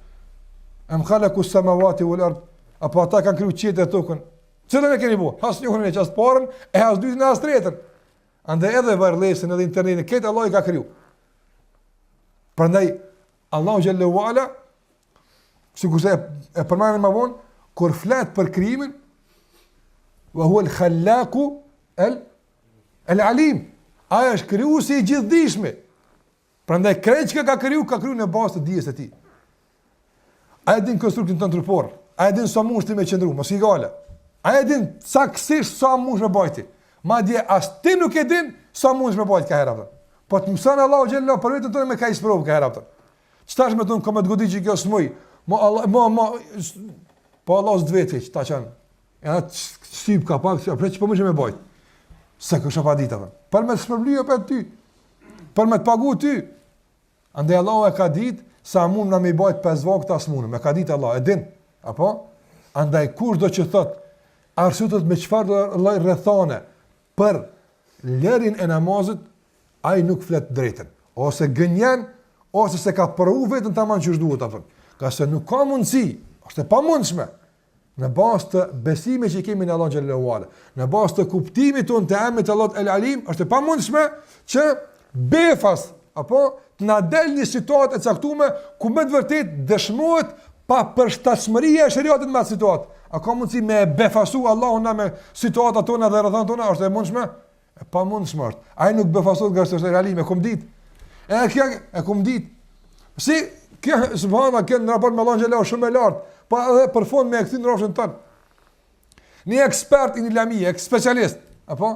Em khalaqu as-samawati wal ard? Apo ata kanë krijuar qiellin dhe tokën? Çfarë ne keni bëu? Asnjëun e çast porën, e as dytën as tretën. Andaj edhe varrësin edhe internetin, këtë Allah i ka kriju. Prandaj Allahu xhallahu ala, sikurse e përmendën më vonë, kur flet për krijimin, wa huwa al-khallaqu al-alim. Ai është krijuesi i gjithdijshëm. Prandaj krejt që ka kriju në bazë të dijes së tij. Ai din konstruktin tonë trupor, ai din sa mund të më qëndru, mos i gale. Ai din saktësisht sa mund të bëjti. Madje as ti nuk e din sa mund të më bëj ka herë atë. Po të mëson Allahu xhallahu për vetën tonë me ka isprovë ka herë atë. Çtash me ton kam të godit që kjo smoj. Po Allah s'dvetë që ta qenë. Ja shtyp kapak, apo ç'po më me bajt. Sa kisha pa ditë atë. Për me shpërblyer për ty. Për me të pagu ty. Andaj Allah e ka ditë sa mund na me bajt 5 vakte as mund. Me ka ditë Allah, e din. Apo? Andaj kush do që thot arsyetët me çfarë lloj rrethane për lërin e namazit, ai nuk flet drejtën. Ose gënjen, ose se ka provu vetën tamam që duhet apo. Ka se nuk ka mundësi, është e pamundshme. Në bazë të besimit që kemi në Allah xhallahu ala, në bazë të kuptimit tonë të emrit Allah El Alim, është e pamundshme që befas apo të na del një situatë e caktuar ku me të vërtet dëshmohet pa përshtatshmëria e shariatit me atë situatë. A ka mundësi me befasu Allahun me situata tona dhe rrethana tona, është e mundshme? E pamundshme është. Ai nuk befasohet nga është realim, e kum ditë. E kum ditë. Si kjo subhanallahu që në raport me Allahun xhallahu shumë e lartë, pa edhe për fond me e këthin rrofshën tënë. Një ekspert në lami, specialist, apo?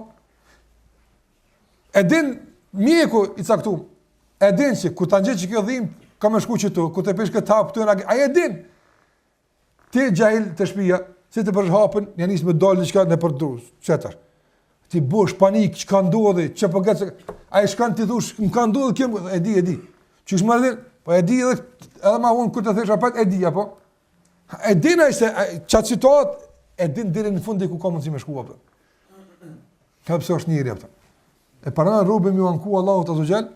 E din mjeku i caktuar. E din që kur ta ngjë që kjo dhimbë ka më shku këtu, ku të pesh këtë hap këtu, ai e din. Ti xhail të shtëpia, si të bësh hapën, ja nis me dal diçka në për drus, çetar. Ti bosh panik, çka ndodhi, çe po gjet. Ai shkon ti thosh, më ka ndodhur kjo, e di. Qysh më ardhin? Po e di edhe më vonë kur të thesh apo e di apo? E din ai se çat situatë e din deri në fund ku ka mundësi me shku apo. Ka pse është njëri apo. E para rrobën më anku Allahu ta xhel,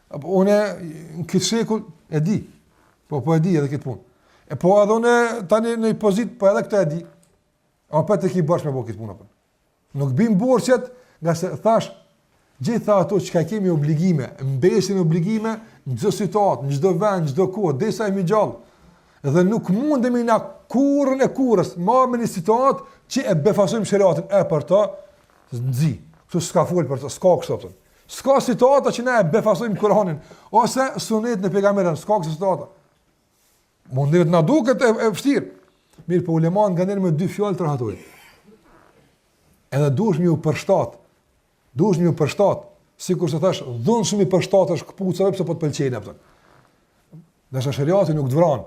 apo unë në këtë shekull e di. Po e di edhe këtë punë. E po edhe unë tani në pozit po edhe këtë e di. Apo të ki bash me bë këtë punë apo. Nuk bim borxhet, nga se thash gjitha ato që kemi obligime, mbesin obligime në çdo situatë, në çdo vend, në çdo kohë, derisa jemi gjallë. Dhe nuk mundemi na kurrën e kurrës, marrë një situatë që e befasojmë shariatin e për ta nxi. Kështu s'ka fol për të, s'ka kështu. S'ka situata që ne e befasojmë Kur'anin ose sunetin e pejgamberit, s'ka kështu situata. Mundet na duket e vështirë. Mirë, po uleman nga njerë me 2 fjalë të rahatojnë. Edhe duhesh më u përshtat. Sikur se thash, dhunë shumë i përshtatesh këpucave pse po të pëlqejnë apo. Nëse shariati nuk të vran,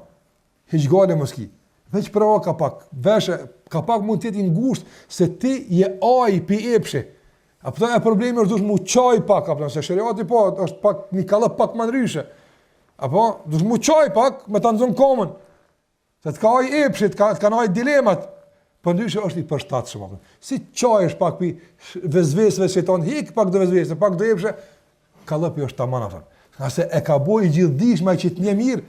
hiç gale mos ki. Veç provo kapak, veshë kapak mund të jetë i ngushtë se ti je aj pi epshi. Apo e problemi është duhet mu çaj pak apo se shariati po është pak një kallë pak më ndryshe. Apo duhet mu çaj pak me ta nxon komën. Se të ka aj epshi, të kanë aj dilemat. Po ndryshe është i përshtatshëm apo. Si çaj është pak pi vezvesëve shejton hik pak do vezvesë, pak do epshë, kallëpi është tamam apo. Qase e ka boi gjithdijshme që të një mirë.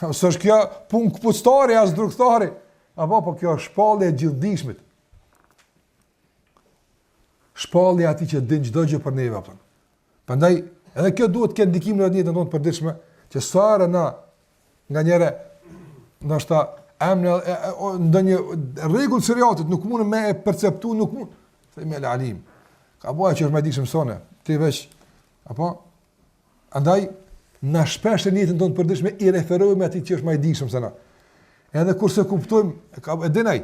Së është kjo punë këpuctari, as drugtari, apo po kjo është shpallje e gjithdijshmit. Shpallje ati që din çdo gjë për neve apo. Prandaj edhe kjo duhet të ketë ndikim në jetën tonë të përditshme, që sa na nganjëre ndoshta ndonjë rregull shariatit nuk mund me e perceptu, nuk mund. Themi El Alim. Ka bëj që është më dikshëm sonë, ti veç apo andaj na shpesh në jetën tonë të përditshme i referojmë atij që është më i dikshëm se na. Edhe kurse kuptojmë, e dinaj.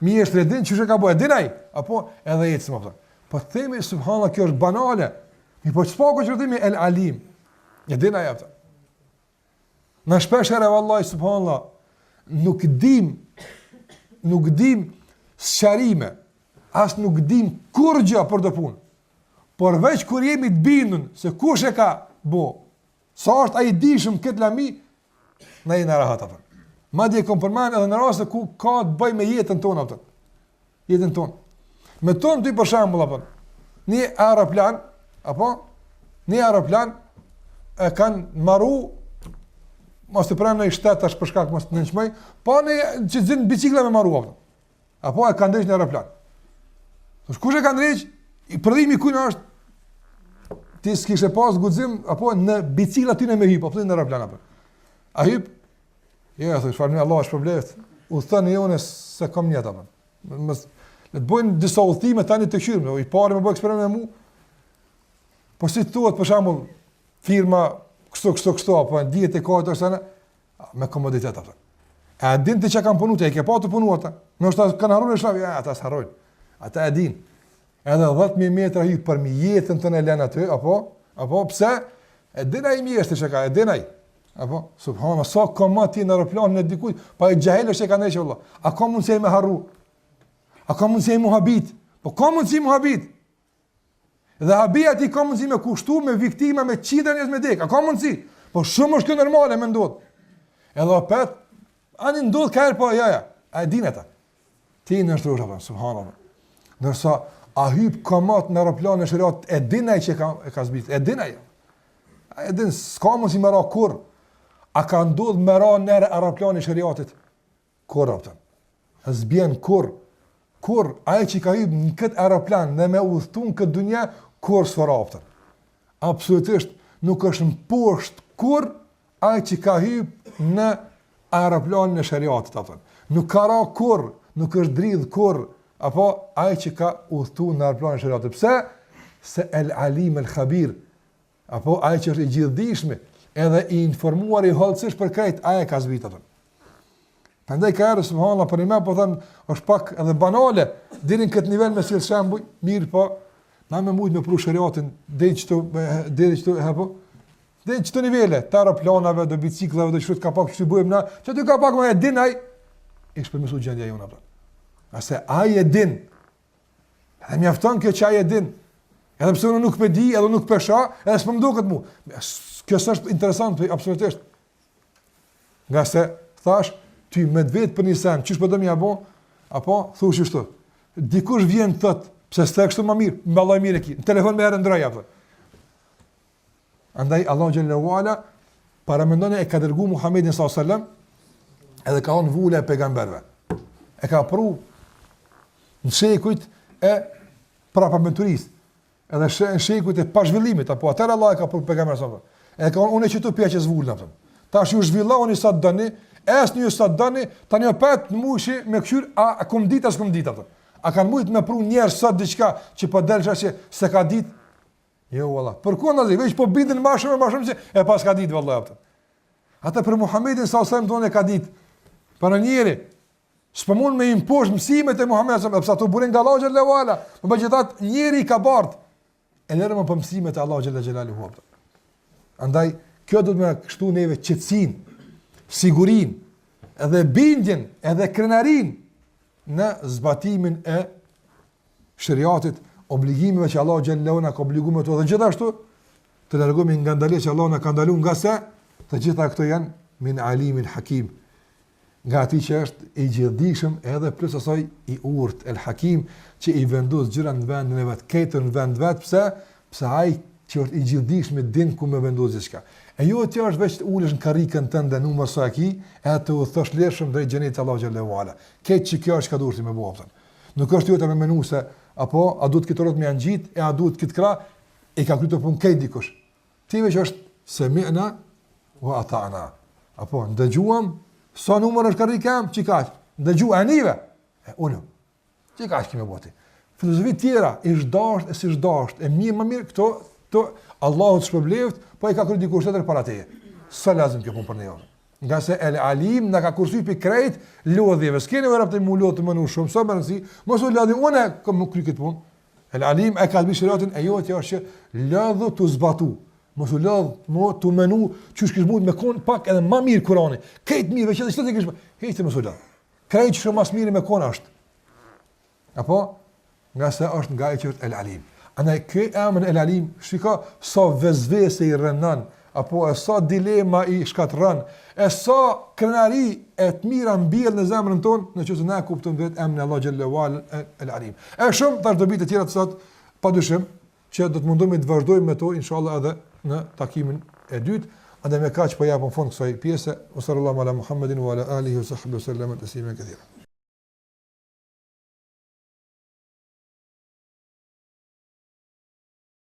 Mjeshtri e din çu ka bëj, e dinaj, apo edhe ecëm apo. Po themi subhanallahu kjo është banale. Mi po çfarë që themi El Alim. E dinaj apo. Na shpesh era vallahi subhanallahu nuk dim sharime, as nuk dim kur gjë për të punë. Por veç kur jemi të bindur se kush e ka bë, sa është ai dishëm këtë lami, na jena rahat atë. Madje kom përmend edhe në raste ku ka të bëj me jetën tonë atë. Jetën tonë. Me tonë ty për shembull apo. Një aeroplan e kanë marru mos të pranë në shtet tash për shkak mos të nënçmoj, po në që zin bicikla me marru apo. Apo e kanë ndësh në aeroplan. Thosh kush e ka ndësh? I prodhimi ku na është? Ti s'kishe pas guxim apo në bicikla ty në me hyp, apo në aeroplan apo. A hyp? Jo, thosh falni Allah është problem. U thënë jonë se kam njëta apo. Mos le të bëjnë disa udhime tani të qyrmë, i parë më bëj eksperiment me mua. Po si thuhet për shembull firma kështu apo dihet e kohët ose me komoditet apo. A din ti çka kanë punuar ti, e ke pa të punuar ata? Ndoshta kanë harruar shaf, ja, ata s'harrojnë. Ata e din. Edhe 10.000 metra hyj për mi jetën tonë lën aty, apo pse? E din ai mjeshtri çka, e din ai. Apo, subhana, sa ka ma ti në aeroplanin e dikujt, pa e gjahel është e ka neqë, Allah. A ka mundësi me harru? A ka mundësi mu habit? Po ka mundësi mu habit? Dhe habia ti ka mundësi me kushtu, me viktima, me qida njës me dek. A ka mundësi? Po shumë është kjo normale me ndodh. Edhe opet, ani ndodh ka erë, po jaja. A e din e ta? Ti në është rrësha, subhana. Nërsa, a hyp kamat në aeroplanin e shëriat, e dinaj që e ka zbit, e dinaj. A e din, s'ka mundësi me ra kur. A ka ndodh me ra nërë aeroplani shëriatit? Kur, apëtën? Zbjen kur? Kur? Aje që ka hyb në këtë aeroplan dhe me udhëtun këtë dunja, kur s'fara, apëtën? Absolutisht, nuk është në poshtë kur aje që ka hyb në aeroplanin e shëriatit, apëtën. Nuk ka ra kur, nuk është dridh kur, apo aje që ka udhëtun në aeroplanin e shëriatit. Pse? Se el alim, el khabir, apo aje që është i gjithdishmi, edhe i informuar i hollësish për krejt, aje ka zbit atën. Prandaj ka erë, subhanallah, për një po thënë, është pak edhe banale, dirin këtë nivel me silë shembuj, mirë po, na me mujtë me pru shëriatin, dhe qëto nivele, të aeroplanave, dhe biciklave, dhe qëtë ka pak që të bujmë na, që ty ka pak me e dinaj, ishë përmisu gjendja jonë atën. Ase aje din, edhe mjafton kjo që aje din, edhe pëse unë nuk për di, edhe nuk për sha, edhe së pëmdo këtë mu. Kjo është interesant, absolutisht. Nga se, thash, ty me vetë për një sen, qështë për dëmja bo, apo, thush qështu, dikush vjen të thët, pse s'te kështu ma mirë, me Allah mirë e ki, në telefon me herë ndroja, për. Andaj, Allah Gjallahu Ala, paramendone e ka dërgu Muhammedin s.a.s. edhe ka onë vule e pegamberve. E ka pru në shekujt e prapamenturis, edhe në shekujt e pazhvillimit, apo atër Allah e ka pru pegamber s.a.s. E ka unë e që të pja që zvullë, ta është ju zhvilloni sa të dëni, esë një sa të dëni, ta një petë në mushi me këshyr, a kom dit, as kom dit, a kanë mujtë me pru njerë sot diqka që po delësha që se ka dit, jo, valla, për ku në zi, veç po bindin ma shumë që e pas ka dit, valla, ata për Muhammedin s.a.s. tonë e ka dit, për në njeri, s'po mund me imposh mësimet e Muhammedin s.a.s. Pësa të burin nga Allah Gjallahu Ala, më bëgjetat njeri i ka bardh, e lërë më për mësimet e Allah Gjallahu Ala. Andaj, kjo do të me kështu neve qetësin, sigurin, edhe bindjen, edhe krenarin në zbatimin e shëriatit, obligimeve që Allah Gjallahu na ka obliguar me to, dhe gjithashtu të largohemi nga ndaljet që Allah na ka ndaluar, nga se të gjitha këto janë min alimin hakim, nga ati që është i gjithdijshëm edhe plus asaj i urtë, el hakim, që i vendos gjëra në vendin e vet, këto në vend vet, pse ai që është i gjithdijshëm din ku me vendos gjithçka. E jo ti është veç ulesh në karrikën tënde numër sa ki, e të u thosh lërshëm drejt xhenetit Allahu xhallahu ala. Këtë që kjo është ka durti me buafton. Nuk është jo të me menu se apo a duhet këtë rrot me angjit, e a duhet këtë krah, e ka kryer punë këtë dikush. Ti veç është sami'na wa ata'na. Apo ndëgjuam sa numër është karrikëm, çikaq. Ndëgju anive. Unë. Çikaq që më boti. Filozofi tjera, ish dasht e si dasht, e më mirë këto Allahu të shpërbleft, po i ka kryer dikush tjetër para teje. Sa lazim kjo punë për ne. Nga se el alim na ka kursuar pi krejt lodhjeve. S'keni vëra të më lodh të më shumë, sa më rëndsi, mos u lodhi unë kom kry këtë punë. El alim e ka dhënë shëratin e jote është që lodhu të zbatu. Mos u lodh mo të menu çu shkish mund me kon pak edhe më mirë Kurani. Këtë mirë veç çdo të kish. Hiqte mos u lodh. Krejt shumë më mirë me kon është. Apo nga se është nga i qërt el alim. Andaj ky emër el alim, shiko sa vezvese i rënon, apo e sa dilema i shkatërron, e sa krenari e të mira mbjell në zemrën tonë, nëse ne kuptojmë vetë emrin Allah xhallahu ala el alim. E shumë tash dobi të tjera të sot, padyshim që do të mundojmë të vazhdojmë me to inshallah edhe në takimin e dytë. Andaj me kaq po japim fund kësaj pjese. Sallallahu ala Muhammedin wa ala alihi wa sahbihi sallam taslima katira.